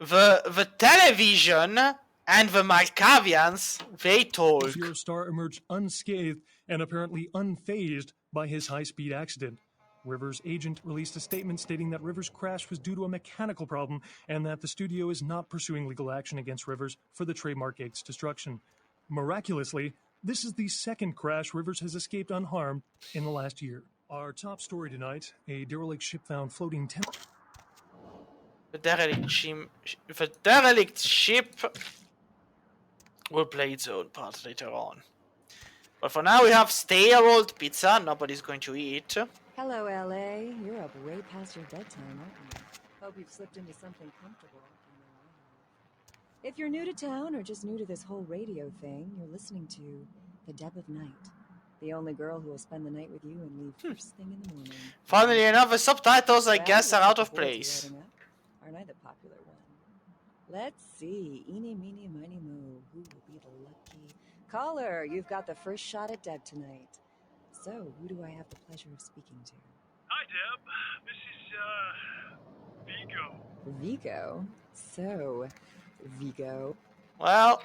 Speaker 1: The television and the Malkavians, they talk.
Speaker 8: Zero Star emerged unscathed and apparently unfazed by his high-speed accident. Rivers' agent released a statement stating that Rivers' crash was due to a mechanical problem and that the studio is not pursuing legal action against Rivers for the trademark Gates destruction. Miraculously, this is the second crash Rivers has escaped unharmed in the last year. Our top story tonight, a derelict ship found floating
Speaker 1: The derelict ship will play its own part later on. But for now we have stale old pizza nobody's going to eat.
Speaker 2: Hello, LA. You're up way past your bedtime, aren't you? Hope you've slipped into something comfortable. If you're new to town or just new to this whole radio thing, you're listening to The Deb of Night. The only girl who will spend the night with you and leave first thing in the morning.
Speaker 1: Funnily enough, the subtitles I
Speaker 2: Well,
Speaker 1: guess are out of
Speaker 2: looking forward to
Speaker 1: place.
Speaker 2: loading up. Aren't I the popular one? Let's see. Eeny, meeny, miny, mo. Who will be the lucky caller? You've got the first shot at Deb tonight. So, who do I have the pleasure of speaking to?
Speaker 9: Hi, Deb. This is, Vigo.
Speaker 2: Vigo? So, Vigo.
Speaker 1: Well,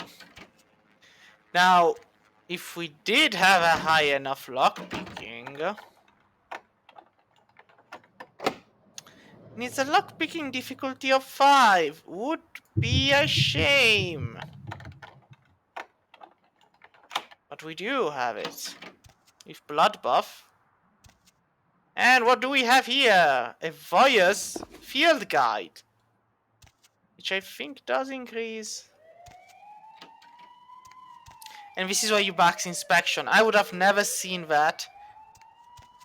Speaker 1: now, if we did have a high enough lockpicking, needs a lockpicking difficulty of 5. Would be a shame. But we do have it. With blood buff. And what do we have here? A Voyeurs field guide. Which I think does increase. And this is why you box inspection. I would have never seen that.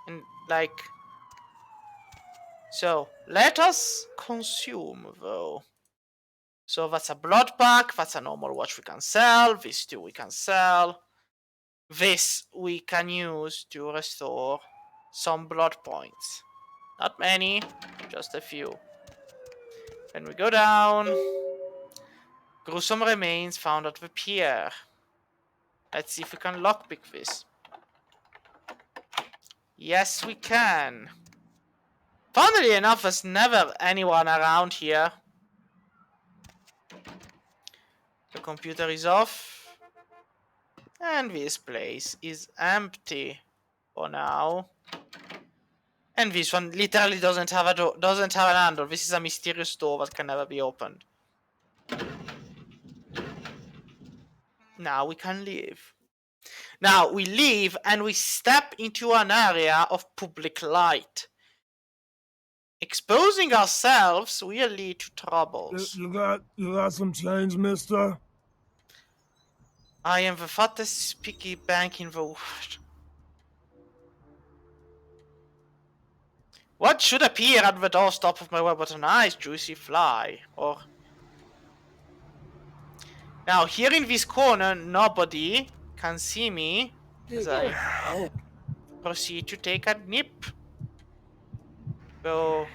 Speaker 1: And like... So, let us consume though. So that's a blood pack, that's a normal watch we can sell, these two we can sell. This we can use to restore some blood points. Not many, just a few. Then we go down. Gruesome remains found at the pier. Let's see if we can lockpick this. Yes, we can. Funnily enough, there's never anyone around here. The computer is off. And this place is empty for now. And this one literally doesn't have a door, doesn't have an handle. This is a mysterious door that can never be opened. Now we can leave. Now we leave and we step into an area of public light. Exposing ourselves will lead to troubles.
Speaker 9: You got some change, mister?
Speaker 1: I am the fattest piggy bank in the world. What should appear at the doorstep of my web but a nice juicy fly? Or now here in this corner nobody can see me as I proceed to take a nip. So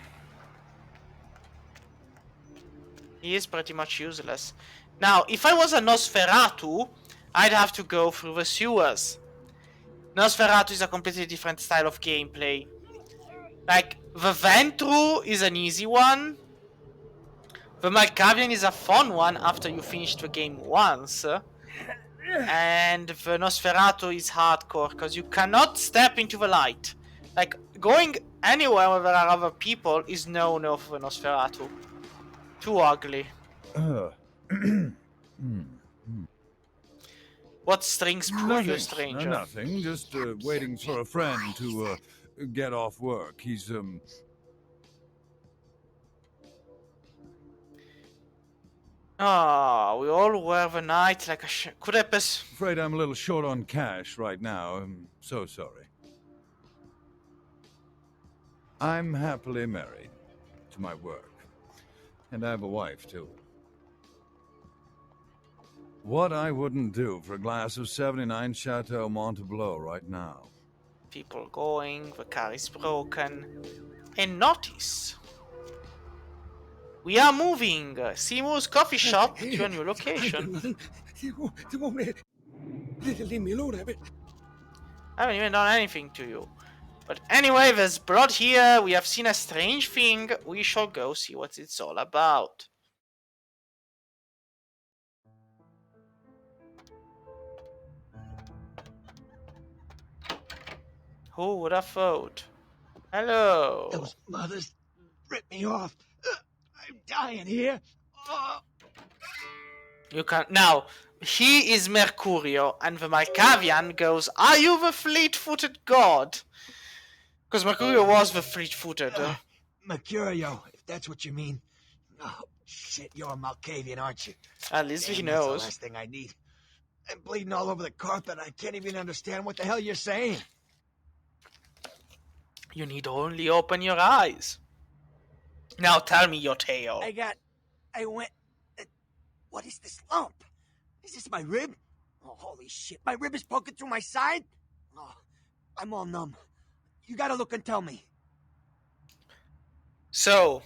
Speaker 1: he is pretty much useless. Now if I was a Nosferatu, I'd have to go through the sewers. Nosferatu is a completely different style of gameplay. Like, the Ventru is an easy one. The Malkavian is a fun one after you finish the game once. And the Nosferatu is hardcore, because you cannot step into the light. Like, going anywhere where there are other people is no for the Nosferatu. Too ugly. What strings pull you, stranger?
Speaker 10: Nothing. Just waiting for a friend to get off work. He's
Speaker 1: Oh, we all wear the night like a could I pass?
Speaker 10: afraid I'm a little short on cash right now. I'm so sorry. I'm happily married to my work, and I have a wife too. What I wouldn't do for a glass of 79 Chateau Montebleau right now.
Speaker 1: People going, the car is broken. And notice. We are moving Seymour's coffee shop to a new location.
Speaker 7: Leave me alone, Abbott.
Speaker 1: I haven't even done anything to you. But anyway, there's blood here. We have seen a strange thing. We shall go see what it's all about. Who would have thought? Hello.
Speaker 7: Those mothers ripped me off. I'm dying here.
Speaker 1: You can now. He is Mercurio, and the Malkavian goes, "Are you the fleet-footed god?" Because Mercurio was the fleet-footed.
Speaker 7: Mercurio, if that's what you mean. Oh, shit, you're a Malkavian, aren't you?
Speaker 1: At least
Speaker 7: Damn,
Speaker 1: he
Speaker 7: that's the
Speaker 1: knows.
Speaker 7: last thing I need. I'm bleeding all over the carpet. I can't even understand what the hell you're saying.
Speaker 1: You need only open your eyes. Now tell me your tale.
Speaker 7: I went... what is this lump? Is this my rib? Oh, holy shit, my rib is poking through my side? Oh, I'm all numb. You gotta look and tell me.
Speaker 1: So,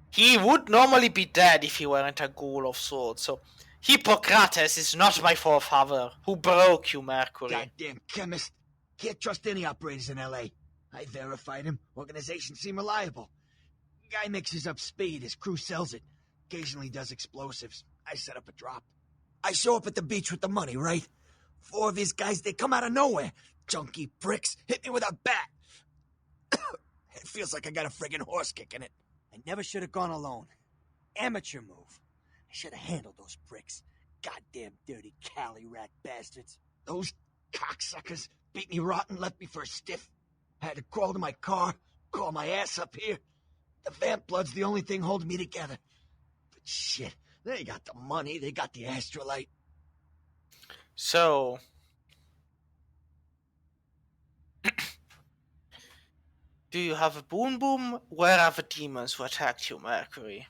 Speaker 1: he would normally be dead if he weren't a ghoul of sorts. So, Hippocrates is not my forefather who broke you, Mercury.
Speaker 7: Goddamn chemist. Can't trust any operators in L.A. I verified him. Organizations seem reliable. Guy mixes up speed. His crew sells it. Occasionally does explosives. I set up a drop. I show up at the beach with the money, right? 4 of his guys, they come out of nowhere. Junky pricks hit me with a bat. It feels like I got a friggin' horse kick in it. I never should have gone alone. Amateur move. I should have handled those pricks. Goddamn dirty Cali rat bastards. Those cocksuckers beat me rotten, left me for a stiff. Had to crawl to my car, crawl my ass up here. The vamp blood's the only thing holding me together. But shit, they got the money, they got the astrolite.
Speaker 1: So, do you have a boom boom? Where are the demons who attacked you, Mercury?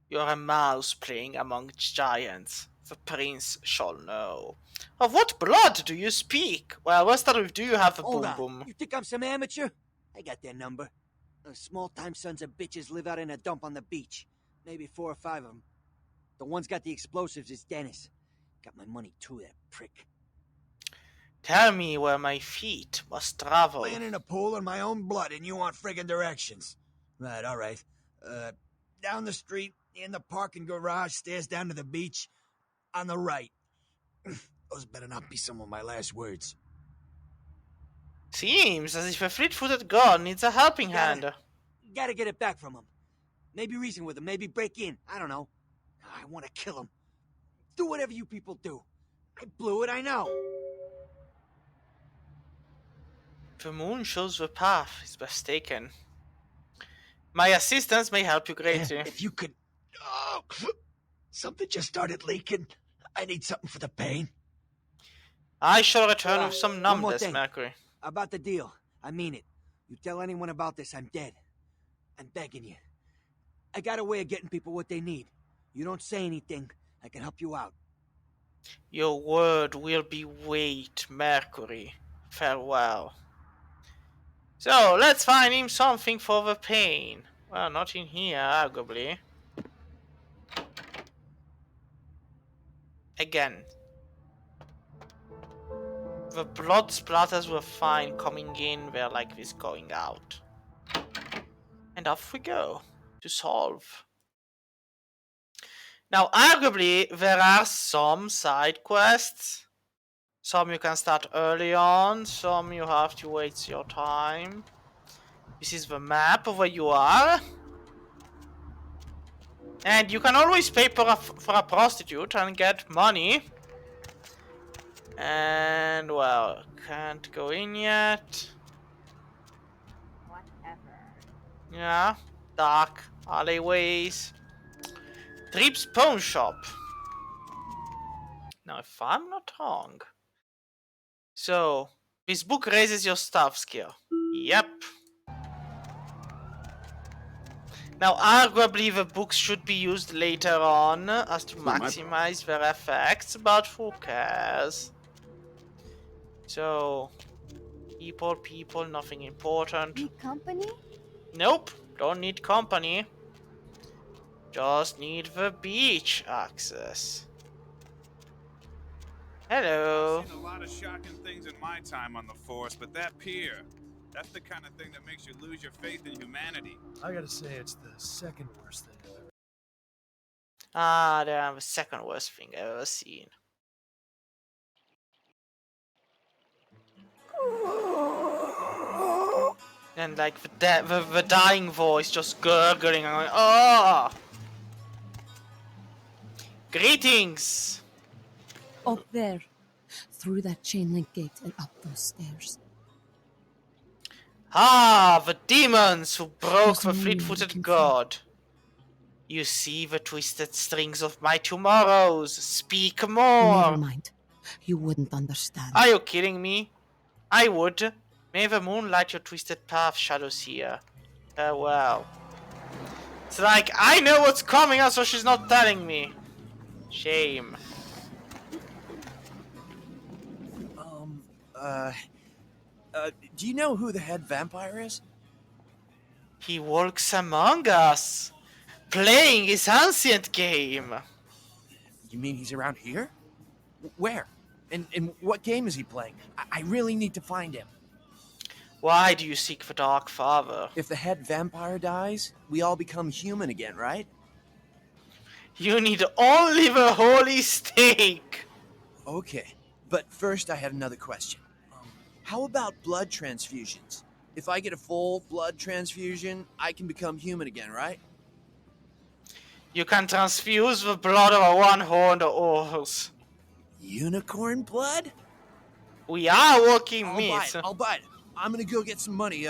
Speaker 1: You are a mouse playing among giants. The prince shall know. Of what blood do you speak? Well, we'll start with, do you have a
Speaker 7: Hold
Speaker 1: boom
Speaker 7: on.
Speaker 1: boom?
Speaker 7: You think I'm some amateur? I got their number. Those small-time sons of bitches live out in a dump on the beach. Maybe 4 or 5 of them. The one's got the explosives is Dennis. Got my money too, that prick.
Speaker 1: Tell me where my feet must travel.
Speaker 7: Laying in a pool in my own blood and you want friggin' directions. Right, alright. Down the street, in the parking garage, stairs down to the beach. On the right. Those better not be some of my last words.
Speaker 1: Seems as if a fleet-footed god needs a helping hand.
Speaker 7: Gotta get it back from him. Maybe reason with him, maybe break in. I don't know. I want to kill him. Do whatever you people do. I blew it, I know.
Speaker 1: The moon shows the path is best taken. My assistance may help you greatly.
Speaker 7: If you could... Oh, something just started leaking. I need something for the pain.
Speaker 1: I shall return with some
Speaker 7: one more
Speaker 1: numbness,
Speaker 7: thing.
Speaker 1: Mercury.
Speaker 7: About the deal. I mean it. You tell anyone about this, I'm dead. I'm begging you. I got a way of getting people what they need. You don't say anything, I can help you out.
Speaker 1: Your word will be weight, Mercury. Farewell. So, let's find him something for the pain. Well, not in here, arguably. again. The blood splatters were fine coming in, they're like this going out. And off we go to solve. Now, arguably, there are some side quests. Some you can start early on, some you have to wait your time. This is the map of where you are. And you can always pay for a prostitute and get money. And, well, can't go in yet.
Speaker 11: Whatever.
Speaker 1: Yeah, dark alleyways. Tripp's Pawn Shop. Now, if I'm not wrong. So, this book raises your staff skill. Yep. Now, arguably, the books should be used later on as to maximize their effects, but who cares? So, people, nothing important.
Speaker 11: Need company?
Speaker 1: Nope, don't need company. Just need the beach access. Hello.
Speaker 12: I've seen a lot of shocking things in my time on the force, but that pier, that's the kind of thing that makes you lose your faith in humanity.
Speaker 9: I gotta say, it's the second worst thing I've ever.
Speaker 1: Ah, damn, the second worst thing I've ever seen. And like the dying voice just gurgling and going, oh! Greetings!
Speaker 13: Up there, through that chain link gate and up those stairs.
Speaker 1: Ah, the demons who broke
Speaker 13: There's
Speaker 1: the
Speaker 13: more
Speaker 1: fleet-footed
Speaker 13: looking
Speaker 1: god. You see the twisted strings of my tomorrows. Speak more.
Speaker 13: Never mind. You wouldn't understand.
Speaker 1: Are you kidding me? I would. May the moon light your twisted path, shadows here. Farewell. It's like, I know what's coming, so she's not telling me. Shame.
Speaker 14: Do you know who the head vampire is?
Speaker 1: He walks among us, playing his ancient game.
Speaker 14: You mean he's around here? Where? And what game is he playing? I really need to find him.
Speaker 1: Why do you seek the Dark Father?
Speaker 14: If the head vampire dies, we all become human again, right?
Speaker 1: You need only the holy stake.
Speaker 14: Okay, but first I had another question. How about blood transfusions? If I get a full blood transfusion, I can become human again, right?
Speaker 1: You can transfuse the blood of a one-horned horse.
Speaker 14: Unicorn blood?
Speaker 1: We are walking meat.
Speaker 14: I'll buy it. I'm gonna go get some money.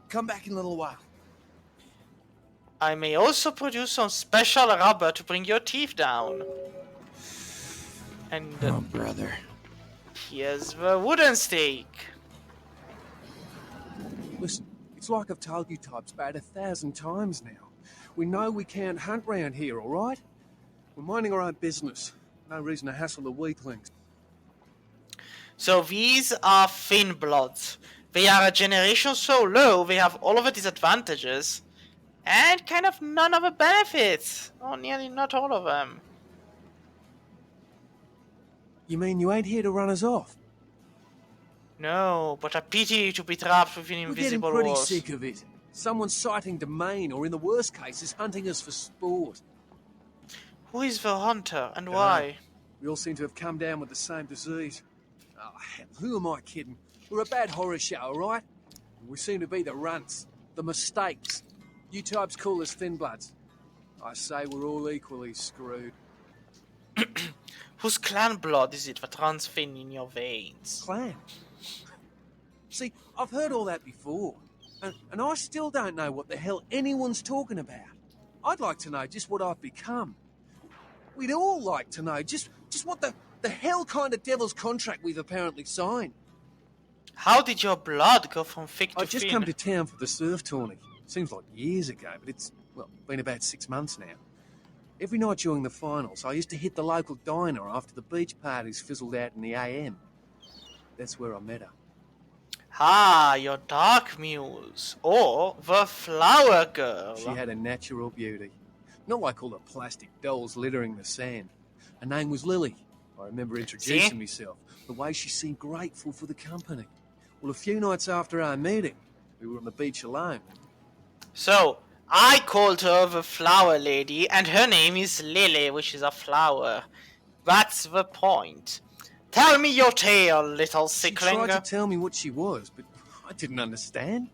Speaker 14: Come back in a little while.
Speaker 1: I may also produce some special rubber to bring your teeth down. And
Speaker 14: oh, brother.
Speaker 1: Here's the wooden stake.
Speaker 9: Listen, it's like I've told you types about 1,000 times now. We know we can't hunt round here, all right? We're minding our own business. No reason to hassle the weaklings.
Speaker 1: So these are thin bloods. They are a generation so low, they have all of the disadvantages. And kind of none of the benefits. Or nearly not all of them.
Speaker 9: You mean you ain't here to run us off?
Speaker 1: No, but a pity to be trapped within invisible
Speaker 9: We're getting pretty
Speaker 1: walls.
Speaker 9: sick of it. Someone's sighting domain, or in the worst cases, hunting us for sport.
Speaker 1: Who is the hunter, and why?
Speaker 9: We all seem to have come down with the same disease. Oh, hell, who am I kidding? We're a bad horror show, all right? We seem to be the runts, the mistakes. You types call us thin bloods. I say we're all equally screwed.
Speaker 1: Whose clan blood is it that runs thin in your veins?
Speaker 9: Clan? See, I've heard all that before, and I still don't know what the hell anyone's talking about. I'd like to know just what I've become. We'd all like to know just what the hell kind of devil's contract we've apparently signed.
Speaker 1: How did your blood go from thick to thin?
Speaker 9: I've just come to town for the surf tourney. Seems like years ago, but it's, well, been about 6 months now. Every night during the finals, I used to hit the local diner after the beach parties fizzled out in the AM. That's where I met her.
Speaker 1: Ah, your dark muse. Or the flower girl.
Speaker 9: She had a natural beauty. Not like all the plastic dolls littering the sand. Her name was Lily. I remember introducing
Speaker 1: See?
Speaker 9: myself, the way she seemed grateful for the company. Well, a few nights after our meeting, we were on the beach alone.
Speaker 1: So, I called her the flower lady, and her name is Lily, which is a flower. That's the point. Tell me your tale, little
Speaker 9: She
Speaker 1: sickling.
Speaker 9: tried to tell me what she was, but I didn't understand.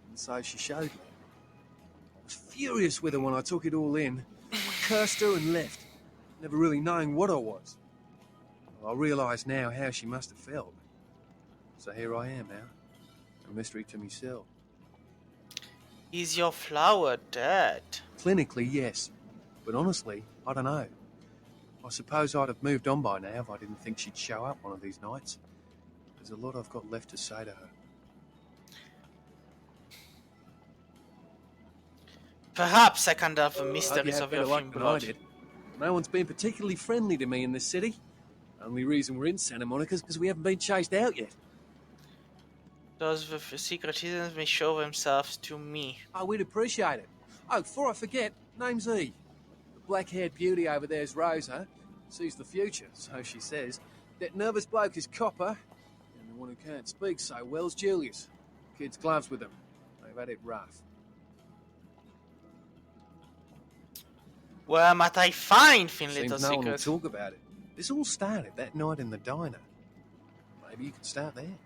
Speaker 9: And so she showed me. I was furious with her when I took it all in. I cursed her and left, never really knowing what I was. Well, I realise now how she must have felt. So here I am now, a mystery to myself.
Speaker 1: Is your flower dead?
Speaker 9: Clinically, yes. But honestly, I don't know. I suppose I'd have moved on by now if I didn't think she'd show up one of these nights. There's a lot I've got left to say to her.
Speaker 1: Perhaps I can delve the
Speaker 9: Hope you
Speaker 1: mysteries
Speaker 9: had
Speaker 1: of
Speaker 9: better
Speaker 1: your
Speaker 9: luck
Speaker 1: thin
Speaker 9: than I
Speaker 1: blood.
Speaker 9: did. No one's been particularly friendly to me in this city. Only reason we're in Santa Monica is because we haven't been chased out yet.
Speaker 1: Those with the secret hidden may show themselves to me.
Speaker 9: Oh, we'd appreciate it. Oh, before I forget, name's E. The black-haired beauty over there's Rosa. Sees the future, so she says. That nervous bloke is Copper. And the one who can't speak so well's Julius. Kid's gloves with him. They've had it rough.
Speaker 1: Where might I find thin little
Speaker 9: Seems no one will
Speaker 1: secret?
Speaker 9: talk about it. This all started that night in the diner. Maybe you could start there.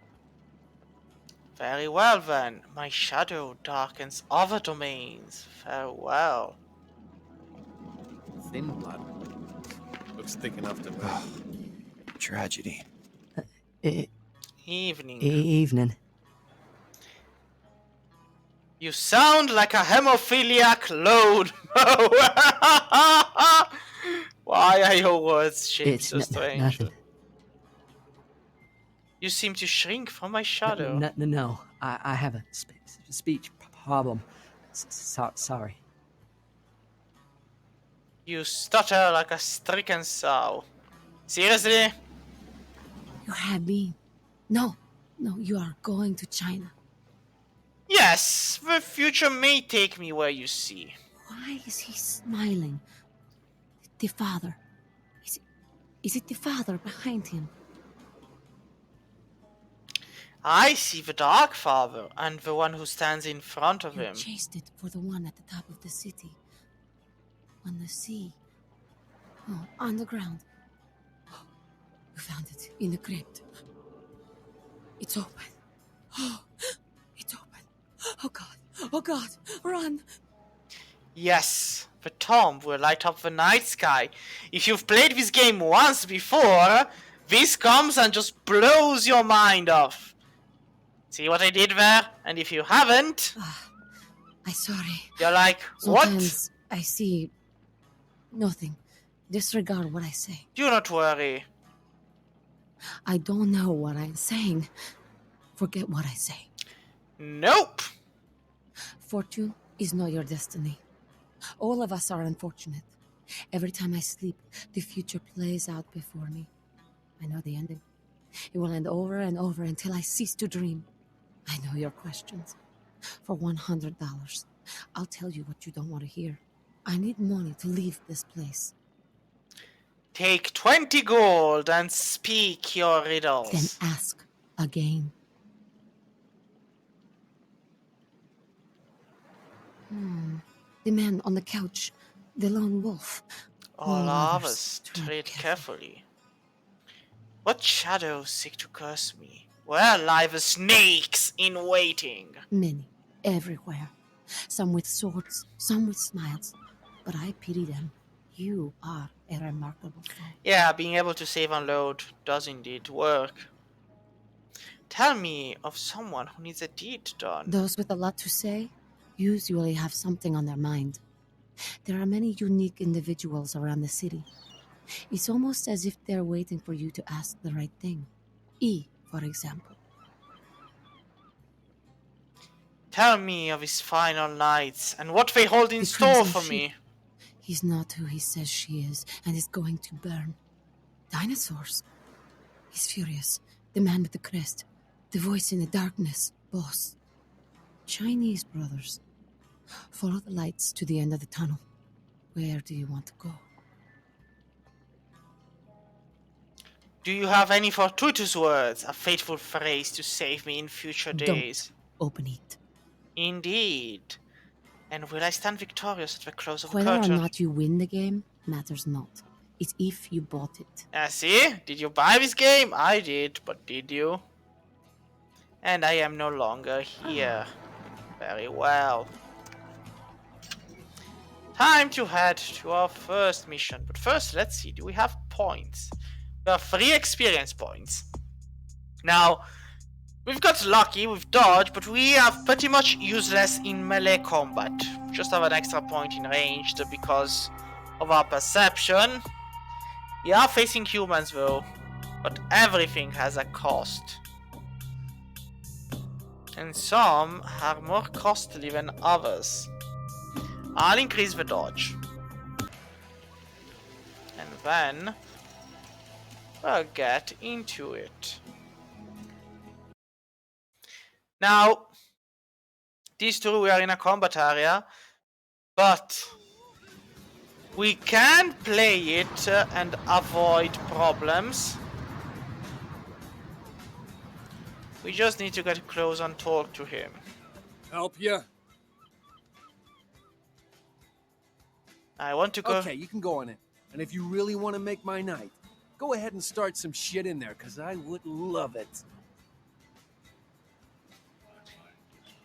Speaker 1: Very well then. My shadow darkens other domains. Farewell.
Speaker 9: Thin blood. Looks thick enough to me.
Speaker 14: Tragedy.
Speaker 1: Evening.
Speaker 11: Evening.
Speaker 1: You sound like a hemophiliac load. Why are your words shaped
Speaker 11: It's
Speaker 1: so strange?
Speaker 11: nothing.
Speaker 1: You seem to shrink from my shadow.
Speaker 11: No. I have a speech problem. Sorry.
Speaker 1: You stutter like a stricken sow. Seriously?
Speaker 13: You have been. No, you are going to China.
Speaker 1: Yes, the future may take me where you see.
Speaker 13: Why is he smiling? The father. Is it the father behind him?
Speaker 1: I see the Dark Father and the one who stands in front of
Speaker 13: You
Speaker 1: him.
Speaker 13: chased it for the one at the top of the city. On the sea. Oh, on the ground. Oh, you found it in the crypt. It's open. Oh, it's open. Oh God, run.
Speaker 1: Yes, the tomb will light up the night sky. If you've played this game once before, this comes and just blows your mind off. See what I did there? And if you haven't,
Speaker 13: I'm sorry.
Speaker 1: You're like, what?
Speaker 13: Sometimes I see nothing. Disregard what I say.
Speaker 1: Do not worry.
Speaker 13: I don't know what I'm saying. Forget what I say.
Speaker 1: Nope.
Speaker 13: Fortune is not your destiny. All of us are unfortunate. Every time I sleep, the future plays out before me. I know the ending. It will end over and over until I cease to dream. I know your questions. For $100, I'll tell you what you don't want to hear. I need money to leave this place.
Speaker 1: Take 20 gold and speak your riddles.
Speaker 13: Then ask again. The man on the couch, the lone wolf.
Speaker 1: All of us tread carefully. What shadows seek to curse me? Where lie the snakes in waiting?
Speaker 13: Many, everywhere. Some with swords, some with smiles. But I pity them. You are a remarkable foe.
Speaker 1: Yeah, being able to save and load does indeed work. Tell me of someone who needs a deed done.
Speaker 13: Those with a lot to say usually have something on their mind. There are many unique individuals around the city. It's almost as if they're waiting for you to ask the right thing. E, for example.
Speaker 1: Tell me of his final nights and what they hold in
Speaker 13: The
Speaker 1: store
Speaker 13: Crimson
Speaker 1: for me.
Speaker 13: Ship. He's not who he says she is, and is going to burn. Dinosaurs. He's furious. The man with the crest. The voice in the darkness. Boss. Chinese brothers. Follow the lights to the end of the tunnel. Where do you want to go?
Speaker 1: Do you have any fortuitous words, a fateful phrase to save me in future days?
Speaker 13: Don't open it.
Speaker 1: Indeed. And will I stand victorious at the close of the
Speaker 13: Whether or
Speaker 1: curtain?
Speaker 13: not you win the game matters not. It's if you bought it.
Speaker 1: See? Did you buy this game? I did, but did you? And I am no longer here. Very well. Time to head to our first mission. But first, let's see. Do we have points? We have 3 experience points. Now, we've got lucky with dodge, but we are pretty much useless in melee combat. Just have an extra point in ranged because of our perception. We are facing humans though, but everything has a cost. And some are more costly than others. I'll increase the dodge. And then we'll get into it. Now, these two, we are in a combat area, but we can play it and avoid problems. We just need to get close and talk to him.
Speaker 9: Help you?
Speaker 1: I want to go.
Speaker 9: Okay, you can go on it. And if you really want to make my night, go ahead and start some shit in there, because I would love it.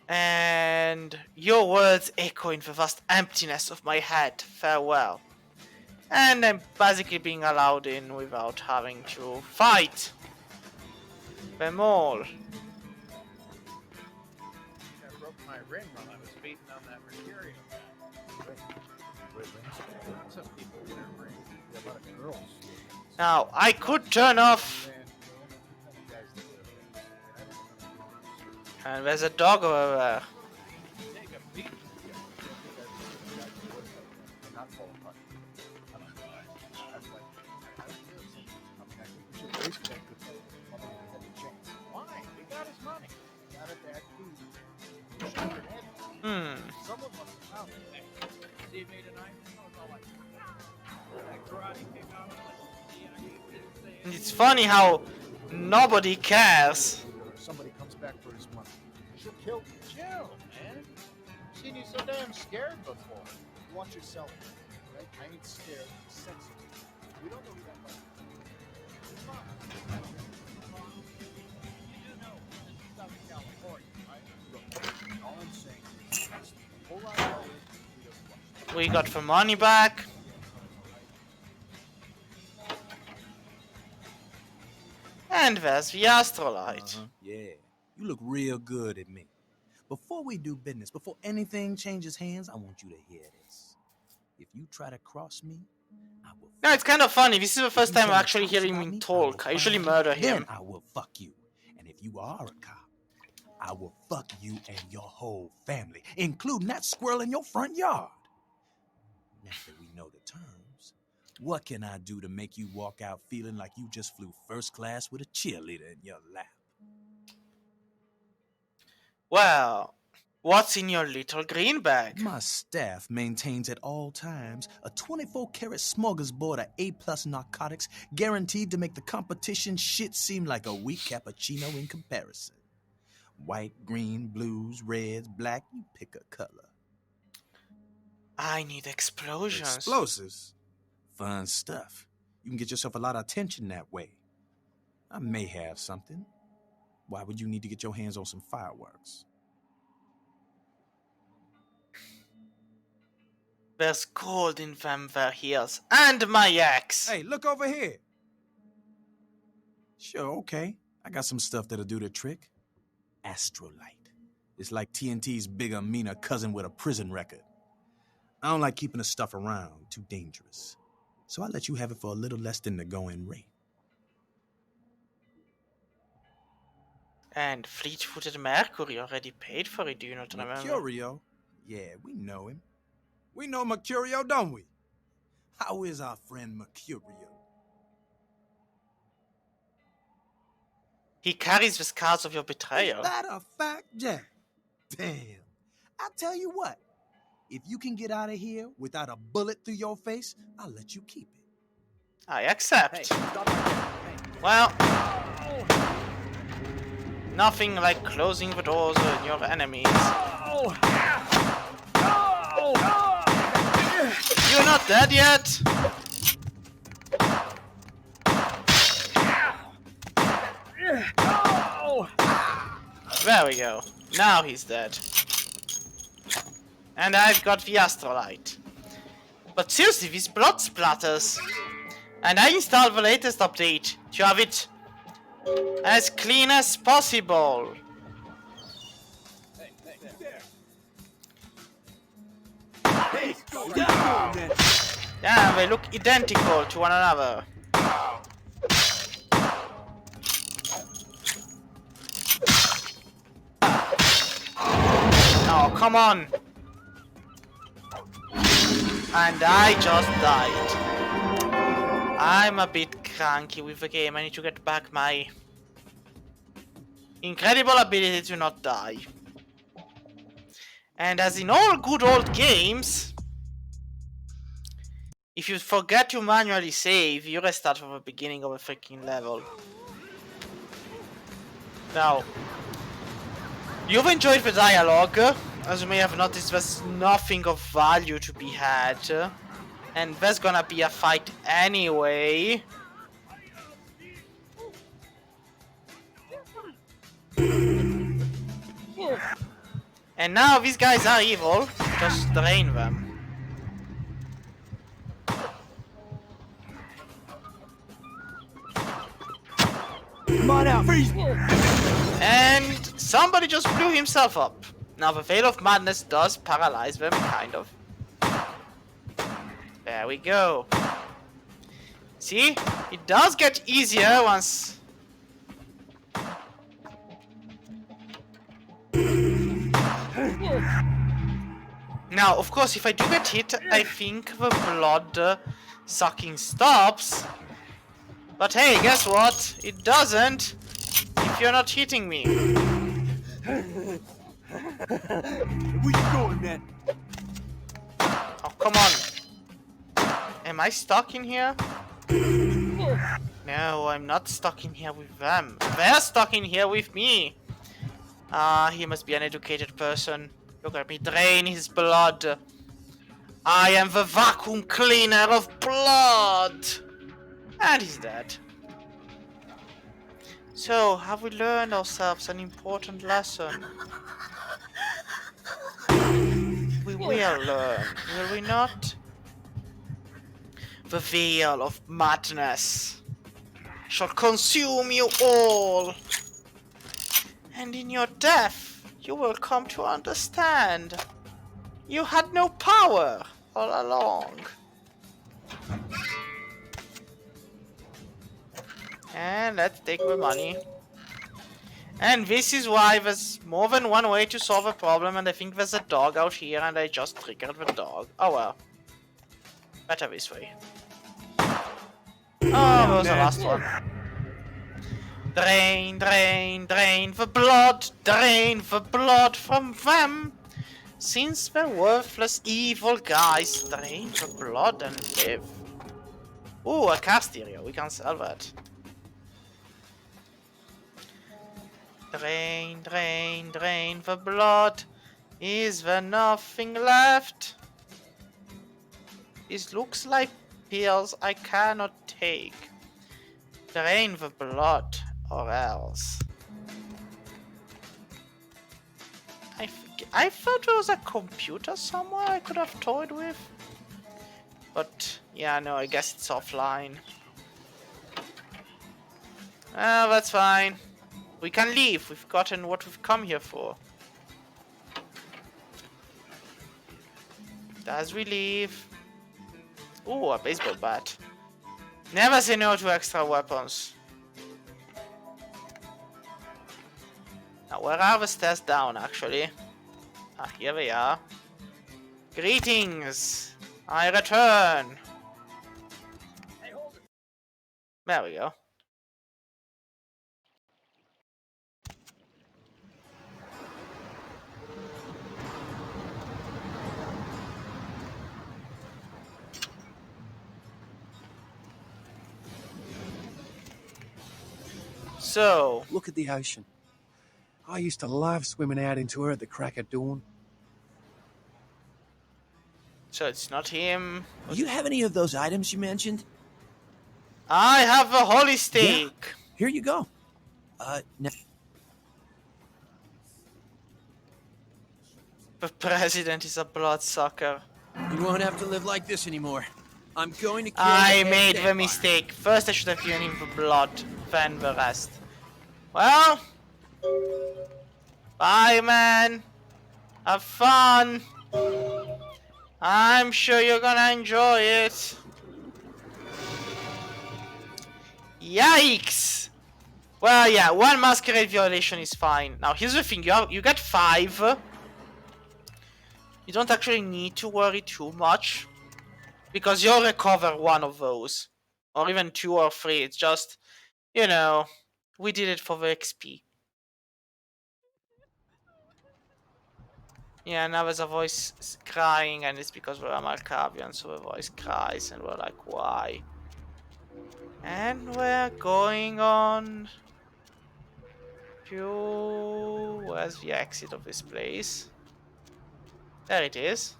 Speaker 1: And your words echo in the vast emptiness of my head. Farewell. And I'm basically being allowed in without having to fight them all.
Speaker 12: I broke my ring while I was beating on that Mercurial guy. Some people wear rings. A lot of girls.
Speaker 1: Now, I could turn off. And there's a dog over there. It's funny how nobody cares.
Speaker 15: Somebody comes back for his money. She'll kill you. Chill, man. I've seen you so damn scared before. You watch yourself, right? I ain't scared. I'm sensitive. We don't know who that was. It's fine. You do know this is Southern California, right? Look, all I'm saying is a whole lot of
Speaker 1: We got the money back. And there's the astrolite.
Speaker 16: Yeah, you look real good at me. Before we do business, before anything changes hands, I want you to hear this. If you try to cross me, I will.
Speaker 1: No, it's kind of funny. This is the first time I'm actually hearing him talk. I usually murder him.
Speaker 16: Then I will fuck you. And if you are a cop, I will fuck you and your whole family, including that squirrel in your front yard. Now that we know the terms, what can I do to make you walk out feeling like you just flew first class with a cheerleader in your lap?
Speaker 1: Well, what's in your little green bag?
Speaker 16: My staff maintains at all times a 24-karat smorgasbord of A-plus narcotics guaranteed to make the competition shit seem like a weak cappuccino in comparison. White, green, blues, reds, black, you pick a color.
Speaker 1: I need explosions.
Speaker 16: Explosives? Fun stuff. You can get yourself a lot of attention that way. I may have something. Why would you need to get your hands on some fireworks?
Speaker 1: There's gold in them there heels. And my axe.
Speaker 16: Hey, look over here. Sure, okay. I got some stuff that'll do the trick. Astrolite. It's like TNT's bigger, meaner cousin with a prison record. I don't like keeping the stuff around. Too dangerous. So I let you have it for a little less than the going rate.
Speaker 1: And fleet-footed Mercury already paid for it, do you not remember?
Speaker 16: Mercurio? Yeah, we know him. We know Mercurio, don't we? How is our friend Mercurio?
Speaker 1: He carries the scars of your betrayal.
Speaker 16: Is that a fact, Jack? Damn. I tell you what. If you can get out of here without a bullet through your face, I'll let you keep it.
Speaker 1: I accept.
Speaker 9: Hey, stop. Hey,
Speaker 1: Well, nothing like closing the doors on your enemies. You're not dead yet? There we go. Now he's dead. And I've got the astrolite. But seriously, these blood splatters. And I installed the latest update to have it as clean as possible. Yeah, they look identical to one another. Oh, come on. And I just died. I'm a bit cranky with the game. I need to get back my incredible ability to not die. And as in all good old games, if you forget to manually save, you restart from the beginning of a freaking level. Now, you've enjoyed the dialogue. As you may have noticed, there's nothing of value to be had. And there's gonna be a fight anyway. And now these guys are evil. Just drain them.
Speaker 7: Come on out, freeze!
Speaker 1: And somebody just blew himself up. Now the Veil of Madness does paralyze them, kind of. There we go. See? It does get easier once... Now, of course, if I do get hit, I think the blood sucking stops. But hey, guess what? It doesn't if you're not hitting me.
Speaker 7: Where you going, man?
Speaker 1: Oh, come on. Am I stuck in here? No, I'm not stuck in here with them. They're stuck in here with me. Ah, he must be an educated person. Look at me drain his blood. I am the vacuum cleaner of blood. And he's dead. So, have we learned ourselves an important lesson? We will learn, will we not? The veil of madness shall consume you all. And in your death, you will come to understand. You had no power all along. And let's take the money. And this is why there's more than one way to solve a problem, and I think there's a dog out here, and I just triggered the dog. Oh well. Better this way. Oh, that was the last one. Drain, drain, drain the blood from them. Since they're worthless evil guys, drain the blood and live. Ooh, a car stereo, we can sell that. Drain, drain, drain the blood. Is there nothing left? This looks like pills I cannot take. Drain the blood, or else. I thought there was a computer somewhere I could have toyed with. But, yeah, no, I guess it's offline. Oh, that's fine. We can leave. We've gotten what we've come here for. As we leave... Ooh, a baseball bat. Never say no to extra weapons. Now, where are the stairs down, actually? Ah, here they are. Greetings! I return! There we go. So,
Speaker 9: look at the ocean. I used to love swimming out into her at the crack of dawn.
Speaker 1: so it's not him.
Speaker 14: Do you have any of those items you mentioned?
Speaker 1: I have a holy steak.
Speaker 14: Yeah. Here you go. No.
Speaker 1: The president is a bloodsucker.
Speaker 14: You won't have to live like this anymore. I'm going to kill
Speaker 1: I
Speaker 14: the
Speaker 1: made the
Speaker 14: vampire.
Speaker 1: mistake. First I should have given him the blood, then the rest. Well, bye man. Have fun. I'm sure you're gonna enjoy it. Yikes! Well, yeah, one masquerade violation is fine. Now, here's the thing: you get 5. You don't actually need to worry too much because you'll recover one of those, or even 2 or 3. It's just, you know, we did it for the XP. Yeah, now there's a voice crying, and it's because we're Malkavian, so the voice cries, and we're like, why? And we're going on to... Where's the exit of this place? There it is.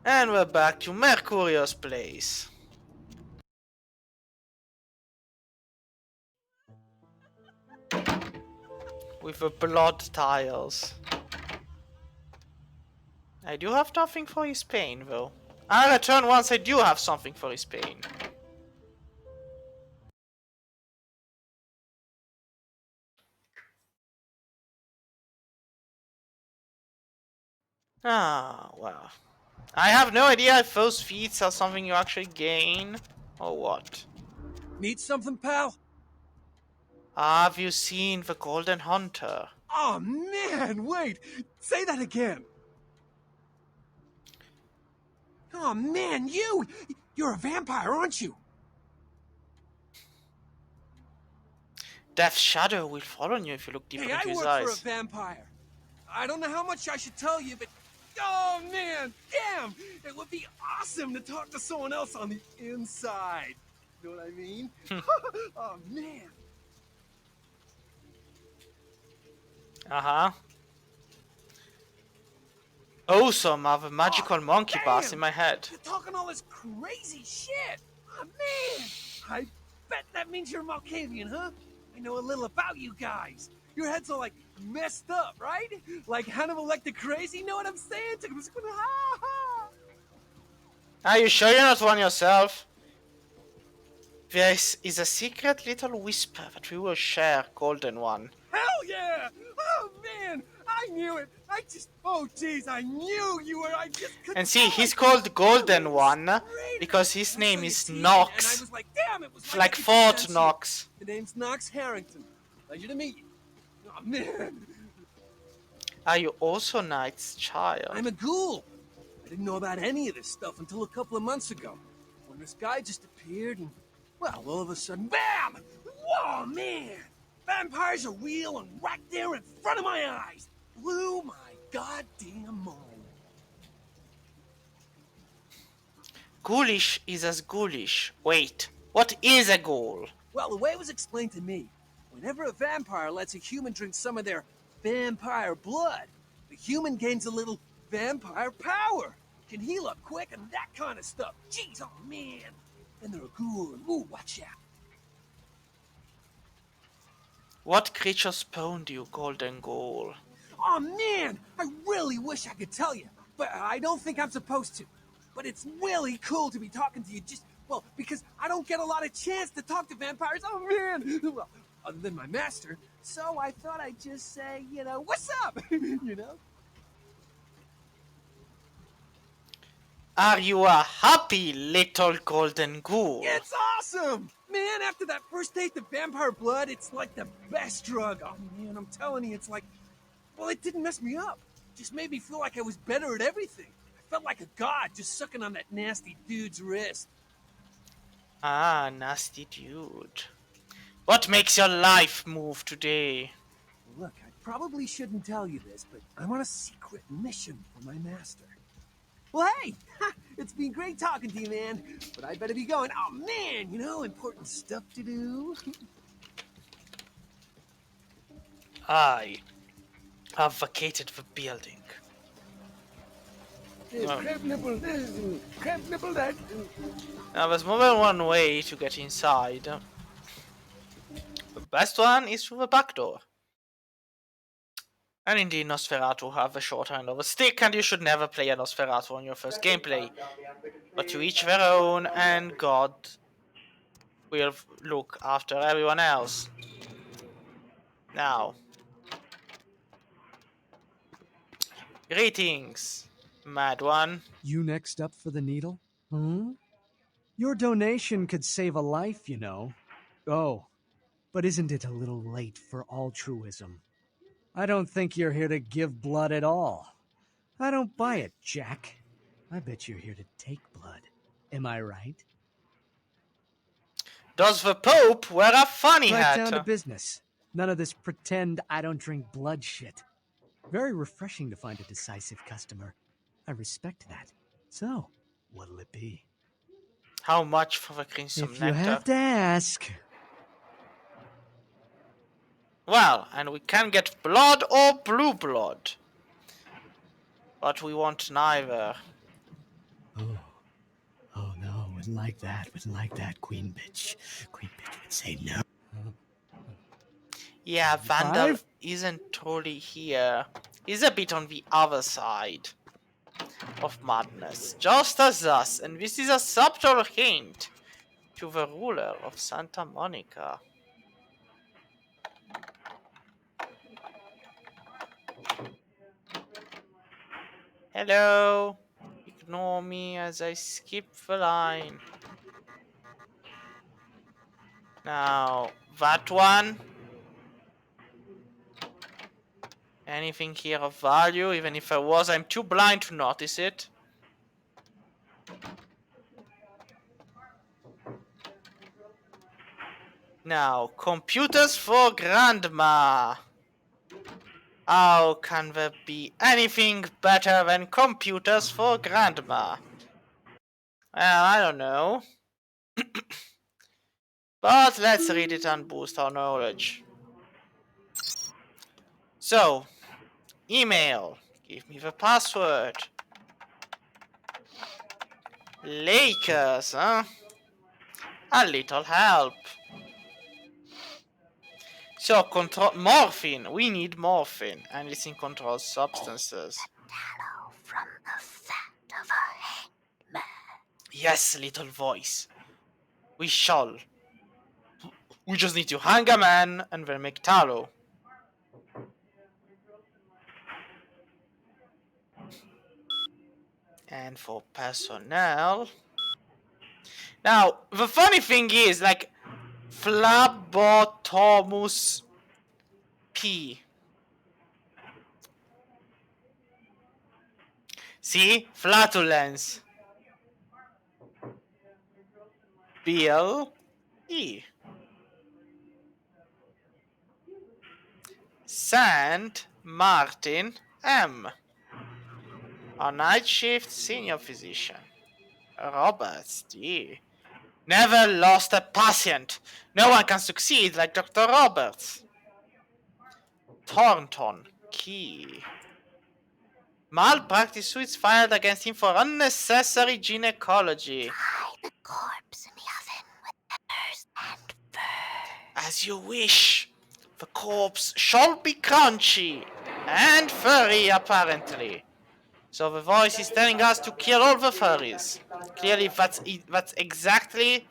Speaker 1: And we're back to Mercurio's place. With the blood tiles. I do have nothing for his pain, though. I'll return once I do have something for his pain. Ah, well. I have no idea if those feats are something you actually gain, or what.
Speaker 9: Need something, pal?
Speaker 1: Have you seen the Golden Hunter?
Speaker 9: Oh man, wait! Say that again! Oh man, you're a vampire, aren't you?
Speaker 1: Death's shadow will follow you if you look deeper
Speaker 9: Hey,
Speaker 1: into
Speaker 9: I
Speaker 1: his
Speaker 9: work
Speaker 1: eyes.
Speaker 9: for a vampire. I don't know how much I should tell you, but oh man, damn! It would be awesome to talk to someone else on the inside. You know what I mean? Oh man.
Speaker 1: Uh-huh. Awesome, I have a magical monkey boss in my head.
Speaker 9: You're talking all this crazy shit! Oh man! I bet that means you're Malkavian, huh? I know a little about you guys. Your head's all like messed up, right? Like Hannibal Lecter crazy, know what I'm saying?
Speaker 1: Are you sure you're not one yourself? There is a secret little whisper that we will share, Golden One.
Speaker 9: Hell yeah! Oh man! I knew it! Oh jeez, I knew you were, I just couldn't.
Speaker 1: And see, he's called Golden One because his name is Knox.
Speaker 9: And I was like, damn, it was
Speaker 1: like Fort Knox.
Speaker 9: The name's Knox Harrington. Pleasure to meet you. Oh man!
Speaker 1: Are you also Knight's child?
Speaker 9: I'm a ghoul. I didn't know about any of this stuff until a couple of months ago. When this guy just appeared and, well, all of a sudden, BAM! Whoa, man! Vampires are real and right there in front of my eyes. Blew my goddamn mind.
Speaker 1: Ghoulish is as ghoulish. Wait, what is a ghoul?
Speaker 9: Well, the way it was explained to me, whenever a vampire lets a human drink some of their vampire blood, the human gains a little vampire power. Can heal up quick and that kind of stuff. Jeez, oh man. Then they're a ghoul and ooh, watch out.
Speaker 1: What creature spawned you, Golden Ghoul?
Speaker 9: Oh man, I really wish I could tell you, but I don't think I'm supposed to. But it's really cool to be talking to you just, well, because I don't get a lot of chance to talk to vampires. Oh man, well, other than my master. So I thought I'd just say, you know, what's up? You know?
Speaker 1: Are you a happy little Golden Ghoul?
Speaker 9: It's awesome! Man, after that first taste of vampire blood, it's like the best drug. Oh man, I'm telling you, it's like, well, it didn't mess me up. It just made me feel like I was better at everything. I felt like a god just sucking on that nasty dude's wrist.
Speaker 1: Ah, nasty dude. What makes your life move today?
Speaker 9: Look, I probably shouldn't tell you this, but I'm on a secret mission for my master. Well, hey! It's been great talking to you, man. But I better be going. Oh, man, you know, important stuff to do.
Speaker 1: I have vacated the building.
Speaker 5: Crab nibble this and crab nibble that.
Speaker 1: Now there's more than one way to get inside. The best one is through the back door. And indeed, Nosferatu have a short hand of a stick, and you should never play a Nosferatu on your first gameplay. But to each their own, and God will look after everyone else. Now, greetings, Mad One.
Speaker 17: You next up for the needle? Your donation could save a life, you know. Oh, but isn't it a little late for altruism? I don't think you're here to give blood at all. I don't buy it, Jack. I bet you're here to take blood. Am I right?
Speaker 1: Does the Pope wear a funny
Speaker 17: Right
Speaker 1: hat?
Speaker 17: down to business. None of this pretend I don't drink blood shit. Very refreshing to find a decisive customer. I respect that. So, what'll it be?
Speaker 1: How much for the Crimson
Speaker 17: If you
Speaker 1: Nectar?
Speaker 17: have to ask.
Speaker 1: Well, and we can get blood or blue blood. But we want neither.
Speaker 17: Oh no, wouldn't like that, Queen Bitch. Queen Bitch would say no.
Speaker 1: Yeah, Vandal isn't totally here. He's a bit on the other side of madness, just as us, and this is a subtle hint to the ruler of Santa Monica. Hello. Ignore me as I skip the line. Now, that one. Anything here of value? Even if I was, I'm too blind to notice it. Now, computers for Grandma. How can there be anything better than computers for Grandma? Well, I don't know. But let's read it and boost our knowledge. So, email. Give me the password. Lakers, huh? A little help. So, control morphine. We need morphine, and it's in controlled substances.
Speaker 18: Tallow from the fat of a hangman.
Speaker 1: Yes, little voice. We shall. We just need to hang a man and then make tallow. And for personnel. Now, the funny thing is, like, Phlebotomus P. See? Flatulence. Bill E. Saint Martin M. A night shift senior physician. Roberts D. Never lost a patient. No one can succeed like Dr. Roberts. Thornton Key. Malpractice suits filed against him for unnecessary gynecology.
Speaker 18: Fry the corpse in the oven with peppers and fur.
Speaker 1: As you wish. The corpse shall be crunchy and furry, apparently. So the voice is telling us to kill all the furries. Clearly, that's exactly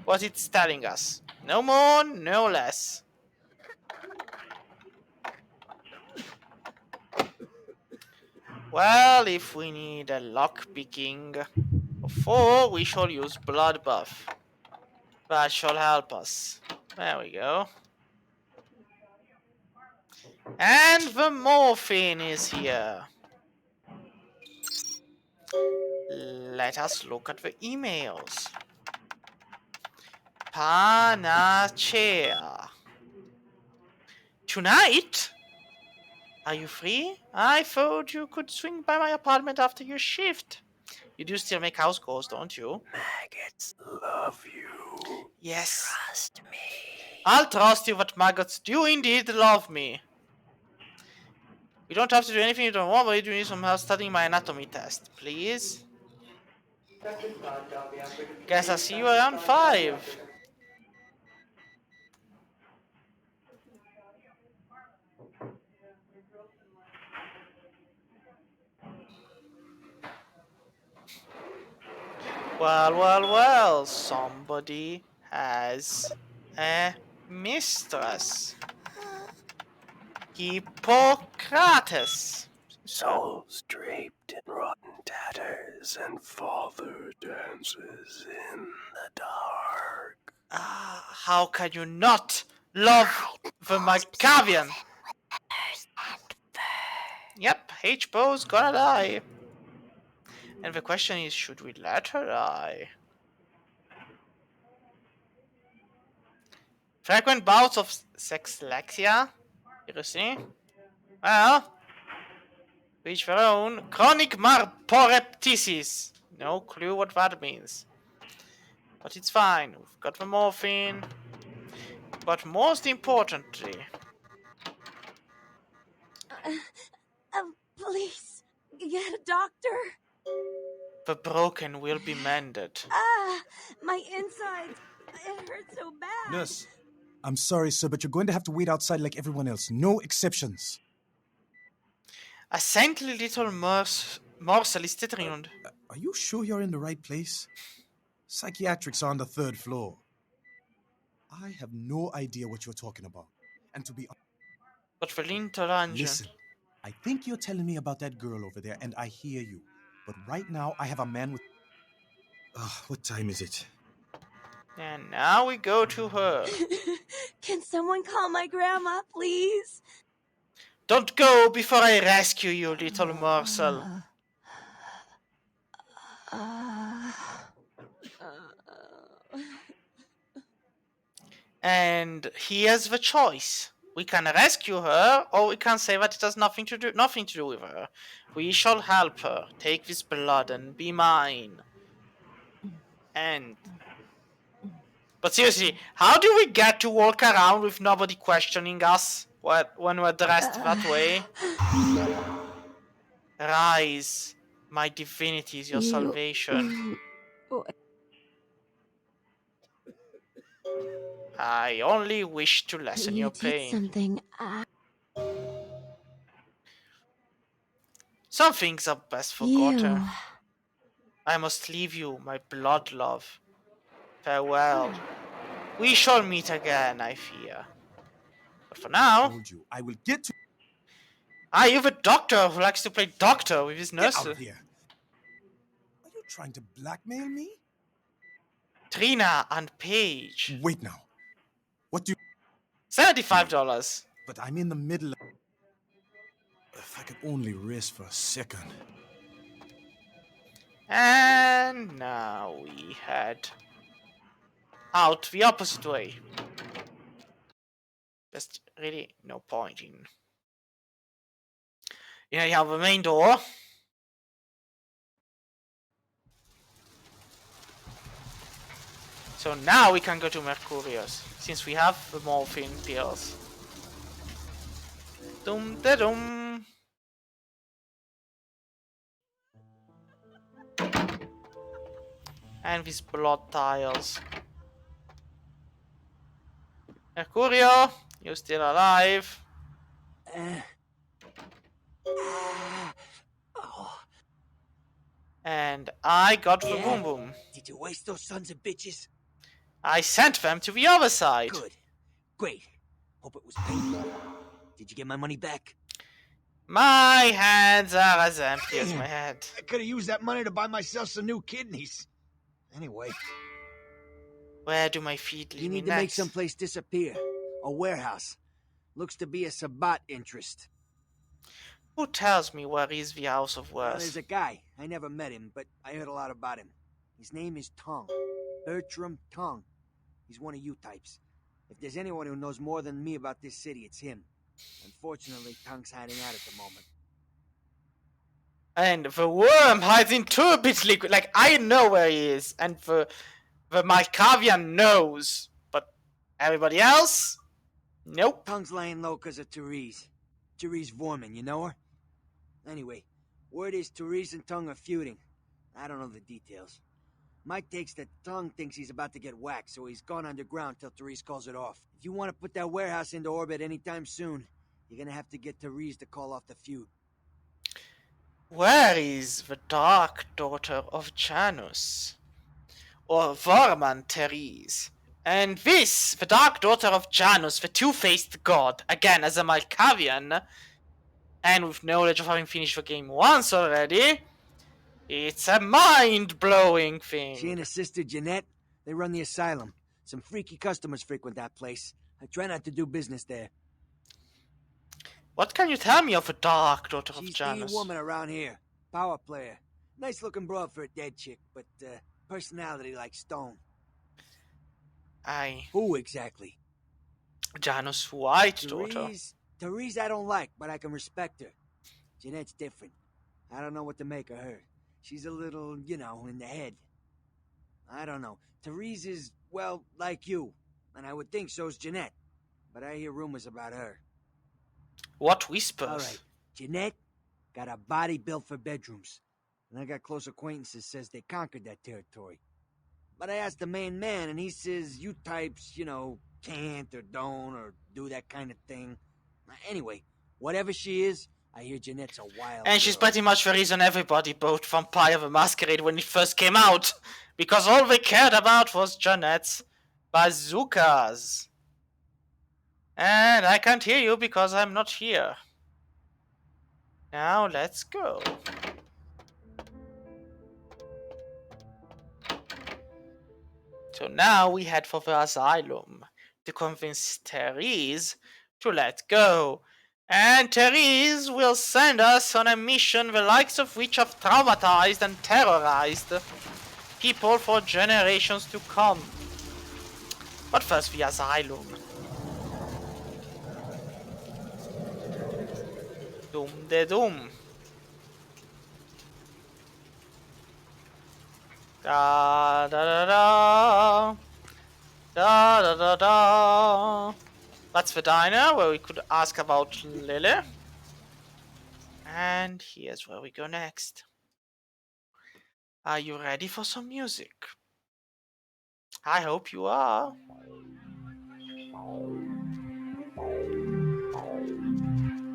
Speaker 1: what it's telling us. No more, no less. Well, if we need a lock picking of 4, we shall use blood buff. That shall help us. There we go. And the morphine is here. Let us look at the emails. Panacea. Tonight? Are you free? I thought you could swing by my apartment after your shift. You do still make house calls, don't you?
Speaker 16: Maggots love you.
Speaker 1: Yes.
Speaker 16: Trust me.
Speaker 1: I'll trust you, but maggots do indeed love me. You don't have to do anything you don't want, but you do need some help studying my anatomy test, please. Guess I'll see you around 5. Well, somebody has a mistress. Hippocrates.
Speaker 16: Souls draped in rotten tatters and father dances in the dark.
Speaker 1: How can you not love the Macavian? Yep, H-Bo's gonna die. And the question is, should we let her die? Frequent bouts of sexlexia? Seriously? Well, each their own. Chronic marporeptisis. No clue what that means. But it's fine. We've got the morphine. But most importantly...
Speaker 19: Please, get a doctor.
Speaker 1: The broken will be mended.
Speaker 19: My insides. It hurts so bad.
Speaker 20: Nurse, I'm sorry, sir, but you're going to have to wait outside like everyone else. No exceptions.
Speaker 1: A saintly little morsel is tittering on.
Speaker 20: Are you sure you're in the right place? Psychiatrics are on the 3rd floor. I have no idea what you're talking about. And to be honest...
Speaker 1: But for Lintolange.
Speaker 20: Listen, I think you're telling me about that girl over there, and I hear you. But right now, I have a man with... what time is it?
Speaker 1: And now we go to her.
Speaker 19: Can someone call my grandma, please?
Speaker 1: Don't go before I rescue you, little morsel. And here's the choice. We can rescue her, or we can say that it has nothing to do with her. We shall help her. Take this blood and be mine. But seriously, how do we get to walk around with nobody questioning us when we're dressed that way? Rise, my divinity is your salvation. I only wish to lessen your pain.
Speaker 19: Something.
Speaker 1: Some things are best forgotten. I must leave you, my blood love. Farewell. We shall meet again, I fear. But for now...
Speaker 20: I told you, I will get to...
Speaker 1: you're the doctor who likes to play doctor with his nurses.
Speaker 20: Get out of here. Are you trying to blackmail me?
Speaker 1: Trina and Paige.
Speaker 20: Wait now. What do you...
Speaker 1: $75.
Speaker 20: But I'm in the middle of... If I could only rest for a second.
Speaker 1: And now we head out the opposite way. There's really no point in... You know, you have the main door. So now we can go to Mercurius, since we have the morphine pills. Dum-da-dum. And these blood tiles. Mercurio, you're still alive. And I got the boom boom.
Speaker 7: Did you waste those sons of bitches?
Speaker 1: I sent them to the other side.
Speaker 7: Good. Great. Hope it was painful. Did you get my money back?
Speaker 1: My hands are as empty as my head.
Speaker 7: I could have used that money to buy myself some new kidneys. Anyway.
Speaker 1: Where do my feet lead me
Speaker 7: You need to make someplace disappear. A warehouse. Looks to be a Sabbat interest.
Speaker 1: Who tells me where is the House of Worth?
Speaker 7: There's a guy. I never met him, but I heard a lot about him. His name is Tong. Bertram Tong. He's one of you types. If there's anyone who knows more than me about this city, it's him. Unfortunately, Tong's hiding out at the moment.
Speaker 1: And the worm hides in turbid liquid. Like, I know where he is, and the Malkavian knows, but everybody else? Nope.
Speaker 7: Tongue's laying low because of Therese. Therese Vorman, you know her? Anyway, word is Therese and Tongue are feuding. I don't know the details. Mike takes that Tongue thinks he's about to get whacked, so he's gone underground till Therese calls it off. If you want to put that warehouse into orbit anytime soon, you're gonna have to get Therese to call off the feud.
Speaker 1: Where is the dark daughter of Janus? Or Vorman Therese? And this, the dark daughter of Janus, the two-faced god, again as a Malkavian, and with knowledge of having finished the game once already, it's a mind-blowing thing.
Speaker 7: She and her sister Jeanette, they run the asylum. Some freaky customers frequent that place. I try not to do business there.
Speaker 1: What can you tell me of the dark daughter of
Speaker 7: She's
Speaker 1: Janus?
Speaker 7: the woman around here. Power player. Nice looking broad for a dead chick, but personality like stone. Who exactly?
Speaker 1: Janus' white daughter.
Speaker 7: Therese I don't like, but I can respect her. Jeanette's different. I don't know what to make of her. She's a little, you know, in the head. I don't know. Therese is, well, like you. And I would think so's Jeanette. But I hear rumors about her.
Speaker 1: What whispers?
Speaker 7: Alright, Jeanette got a body built for bedrooms. And I got close acquaintances says they conquered that territory. But I asked the main man, and he says you types, you know, can't or don't or do that kind of thing. Anyway, whatever she is, I hear Jeanette's a wild
Speaker 1: And she's
Speaker 7: girl.
Speaker 1: pretty much the reason everybody bought Vampire the Masquerade when it first came out. Because all they cared about was Jeanette's bazookas. And I can't hear you because I'm not here. Now let's go. So now we head for the asylum to convince Therese to let go. And Therese will send us on a mission the likes of which have traumatized and terrorized people for generations to come. But first the asylum. Doom de doom. Da da da da. Da da da da. That's the diner where we could ask about Lily. And here's where we go next. Are you ready for some music? I hope you are.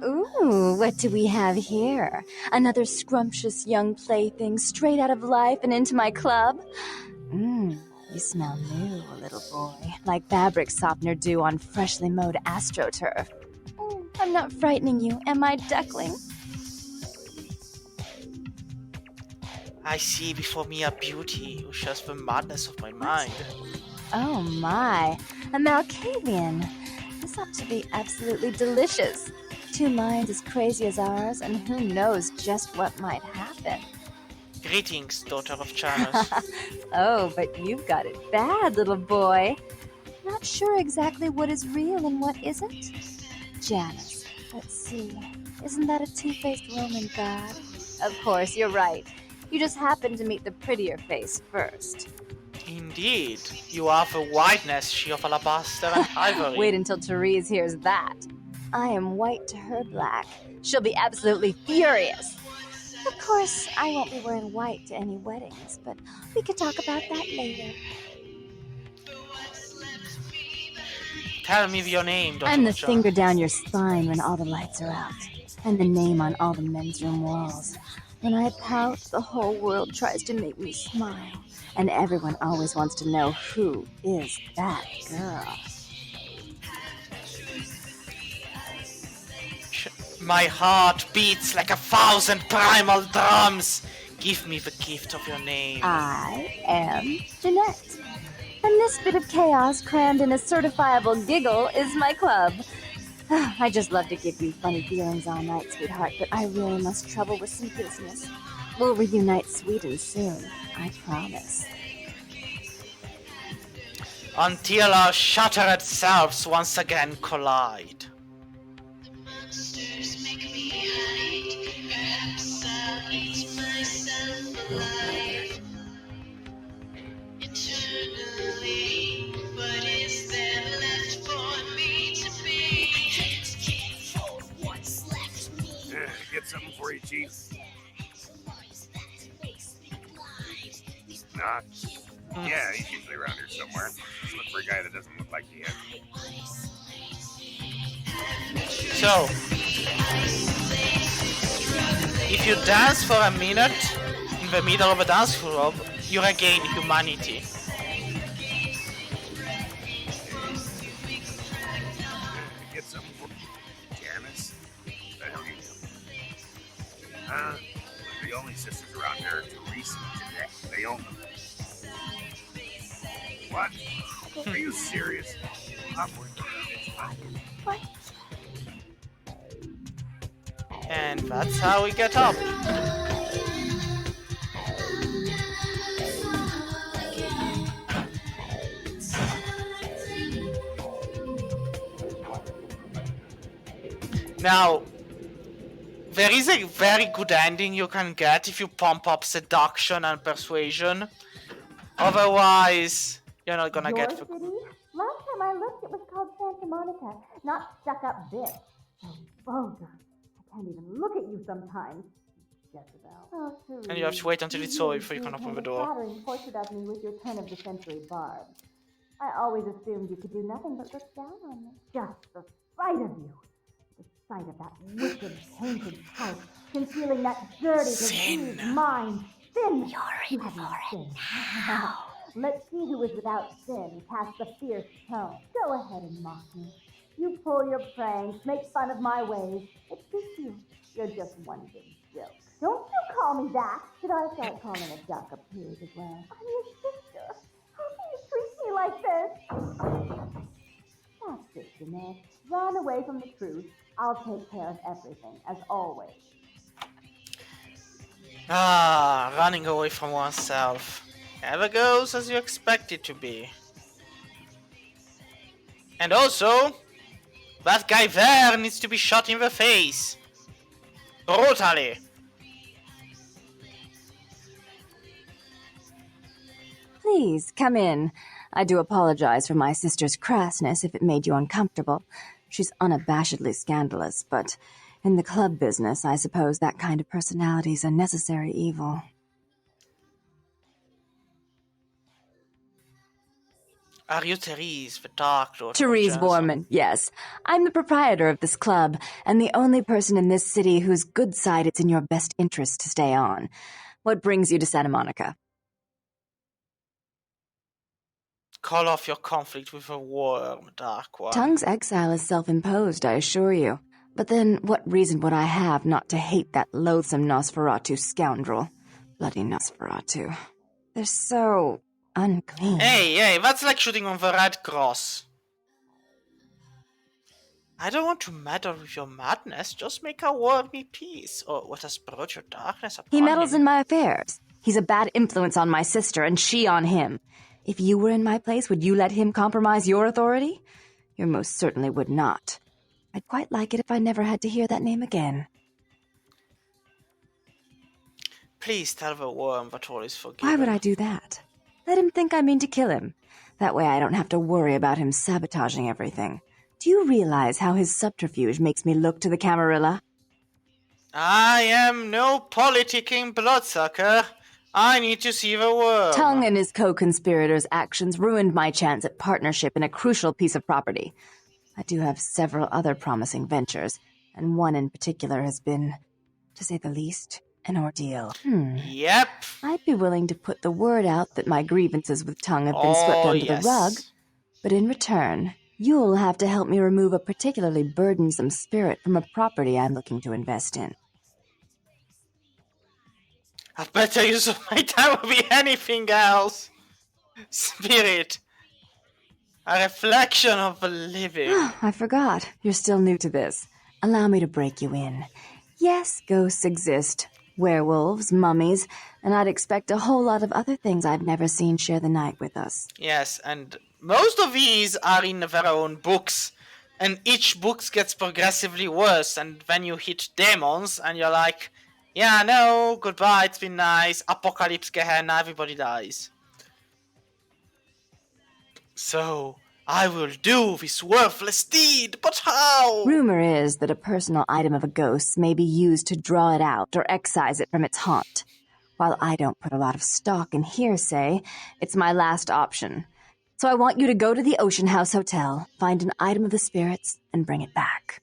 Speaker 19: Ooh, what do we have here? Another scrumptious young plaything straight out of life and into my club? You smell new, little boy, like fabric softener dew on freshly mowed astroturf. Oh, I'm not frightening you, am I, duckling?
Speaker 1: I see before me a beauty who shares the madness of my mind.
Speaker 19: Oh my, a Malkavian. This ought to be absolutely delicious. Two minds as crazy as ours, and who knows just what might happen.
Speaker 1: Greetings, daughter of Janus.
Speaker 19: Oh, but you've got it bad, little boy. Not sure exactly what is real and what isn't? Janus, let's see. Isn't that a two-faced Roman god? Of course, you're right. You just happened to meet the prettier face first.
Speaker 1: Indeed, you are the whiteness, she of alabaster and ivory.
Speaker 19: Wait until Therese hears that. I am white to her black. She'll be absolutely furious. Of course, I won't be wearing white to any weddings, but we could talk about that later.
Speaker 1: Tell me your name, daughter
Speaker 19: I'm the
Speaker 1: of Janus.
Speaker 19: finger down your spine when all the lights are out, and the name on all the men's room walls. When I pout, the whole world tries to make me smile, and everyone always wants to know who is that girl.
Speaker 1: My heart beats like 1,000 primal drums. Give me the gift of your name.
Speaker 19: I am Jeanette. And this bit of chaos crammed in a certifiable giggle is my club. I just love to give you funny feelings all night, sweetheart, but I really must trouble with some business. We'll reunite sweet and soon, I promise.
Speaker 1: Until our shattered selves once again collide.
Speaker 21: He's usually around here somewhere. Just look for a guy that doesn't look like he is.
Speaker 1: So, if you dance for a minute in the middle of a dance floor, you regain humanity.
Speaker 21: Get something for Janice? What the hell are you doing? The only sisters around here are Teresa and Jeanette. They own them. What? Are you serious? I'm working on it.
Speaker 19: What?
Speaker 1: And that's how we get up. Now, there is a very good ending you can get if you pump up seduction and persuasion. Otherwise, you're not gonna
Speaker 18: Your
Speaker 1: get
Speaker 18: city? Last time I looked, it was called Santa Monica, not stuck-up bitch. So vulgar. I can't even look at you sometimes. Jezebel. Oh, Therese,
Speaker 1: And you have to wait until it's over
Speaker 18: really
Speaker 1: before you can open
Speaker 18: paint
Speaker 1: the
Speaker 18: a
Speaker 1: door.
Speaker 18: flattering portrait of me with your turn-of-the-century barb. I always assumed you could do nothing but look down on me. Just the sight of you. The sight of that wicked, tainted house, concealing that dirty, diseased mind. Sin! You have no sin. Let's see who is without sin, cast the fierce tone. Go ahead and mock me. You pull your pranks, make fun of my ways. It suits you. You're just one big joke. Don't you call me that. Should I start calling a duck a pig as well? I'm your sister. How can you treat me like this? That's it, Jeanette. Run away from the truth. I'll take care of everything, as always.
Speaker 1: Ah, running away from oneself. Never goes as you expect it to be. And also, that guy there needs to be shot in the face. Brutally.
Speaker 2: Please, come in. I do apologize for my sister's crassness if it made you uncomfortable. She's unabashedly scandalous, but in the club business, I suppose that kind of personality's a necessary evil.
Speaker 1: Are you Therese, the Dark Lord?
Speaker 2: Therese Borman, yes. I'm the proprietor of this club, and the only person in this city whose good side it's in your best interest to stay on. What brings you to Santa Monica?
Speaker 1: Call off your conflict with a worm, Dark One.
Speaker 2: Tongue's exile is self-imposed, I assure you. But then, what reason would I have not to hate that loathsome Nosferatu scoundrel? Bloody Nosferatu. They're so unclean.
Speaker 1: Hey, that's like shooting on the Red Cross. I don't want to meddle with your madness, just make our world be peace. Oh, what has brought your darkness upon
Speaker 2: He meddles
Speaker 1: him?
Speaker 2: in my affairs. He's a bad influence on my sister, and she on him. If you were in my place, would you let him compromise your authority? You most certainly would not. I'd quite like it if I never had to hear that name again.
Speaker 1: Please tell the worm that all is forgiven.
Speaker 2: Why would I do that? Let him think I mean to kill him. That way I don't have to worry about him sabotaging everything. Do you realize how his subterfuge makes me look to the Camarilla?
Speaker 1: I am no politicking bloodsucker. I need to see the worm.
Speaker 2: Tongue and his co-conspirators' actions ruined my chance at partnership in a crucial piece of property. I do have several other promising ventures, and one in particular has been, to say the least, an ordeal.
Speaker 1: Yep.
Speaker 2: I'd be willing to put the word out that my grievances with Tongue have been swept under the rug, but in return, you'll have to help me remove a particularly burdensome spirit from a property I'm looking to invest in.
Speaker 1: A better use of my time would be anything else. Spirit. A reflection of the living.
Speaker 2: I forgot. You're still new to this. Allow me to break you in. Yes, ghosts exist. Werewolves, mummies, and I'd expect a whole lot of other things I've never seen share the night with us.
Speaker 1: Yes, and most of these are in their own books. And each book gets progressively worse. And when you hit demons and you're like, yeah, no, goodbye, it's been nice. Apocalypse, Gehenna, everybody dies. So, I will do this worthless deed, but how?
Speaker 2: Rumor is that a personal item of a ghost may be used to draw it out or excise it from its haunt.
Speaker 19: While I don't put a lot of stock in hearsay, it's my last option. So I want you to go to the Ocean House Hotel, find an item of the spirits, and bring it back.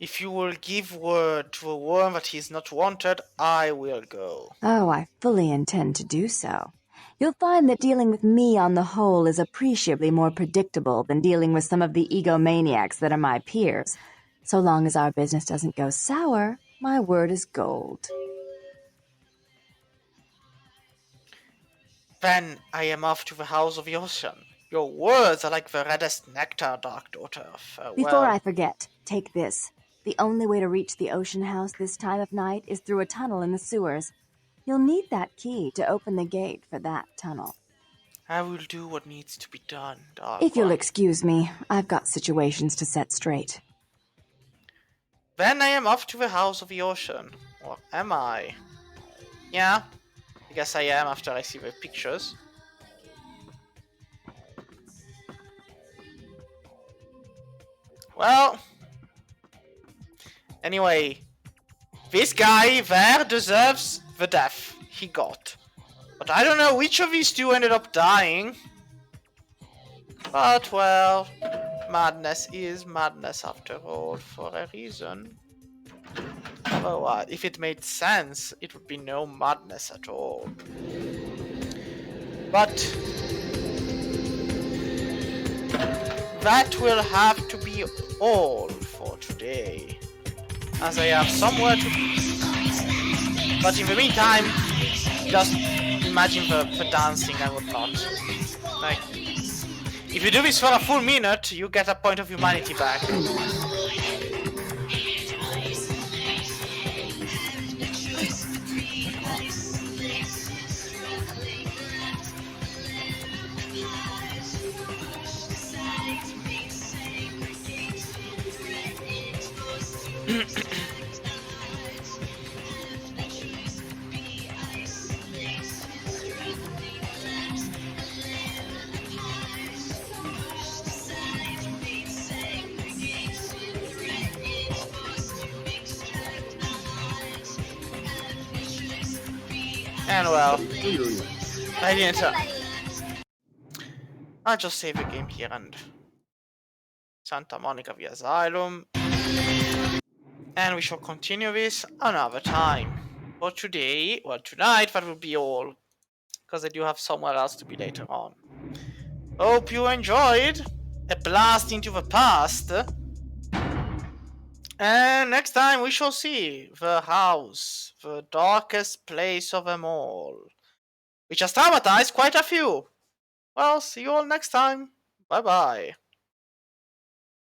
Speaker 1: If you will give word to a worm that he is not wanted, I will go.
Speaker 19: Oh, I fully intend to do so. You'll find that dealing with me on the whole is appreciably more predictable than dealing with some of the egomaniacs that are my peers. So long as our business doesn't go sour, my word is gold.
Speaker 1: Then I am off to the House of the Ocean. Your words are like the reddest nectar, Dark Daughter.
Speaker 19: Before
Speaker 1: Farewell.
Speaker 19: I forget, take this. The only way to reach the Ocean House this time of night is through a tunnel in the sewers. You'll need that key to open the gate for that tunnel.
Speaker 1: I will do what needs to be done, Dark
Speaker 19: If you'll
Speaker 1: One.
Speaker 19: excuse me, I've got situations to set straight.
Speaker 1: Then I am off to the House of the Ocean. Or am I? Yeah, I guess I am after I see the pictures. Well, anyway, this guy there deserves the death he got. But I don't know which of these two ended up dying. But well, madness is madness after all, for a reason. Otherwise, if it made sense, it would be no madness at all. But that will have to be all for today, as I have somewhere to be. But in the meantime, just imagine the dancing and whatnot. Like, if you do this for a full minute, you get a point of humanity back. And well, I didn't. I'll just save the game here and Santa Monica the Asylum. And we shall continue this another time. For today, well, tonight, that will be all. Because I do have somewhere else to be later on. Hope you enjoyed a blast into the past. And next time we shall see the house, the darkest place of them all, which has traumatized quite a few. Well, see you all next time. Bye bye.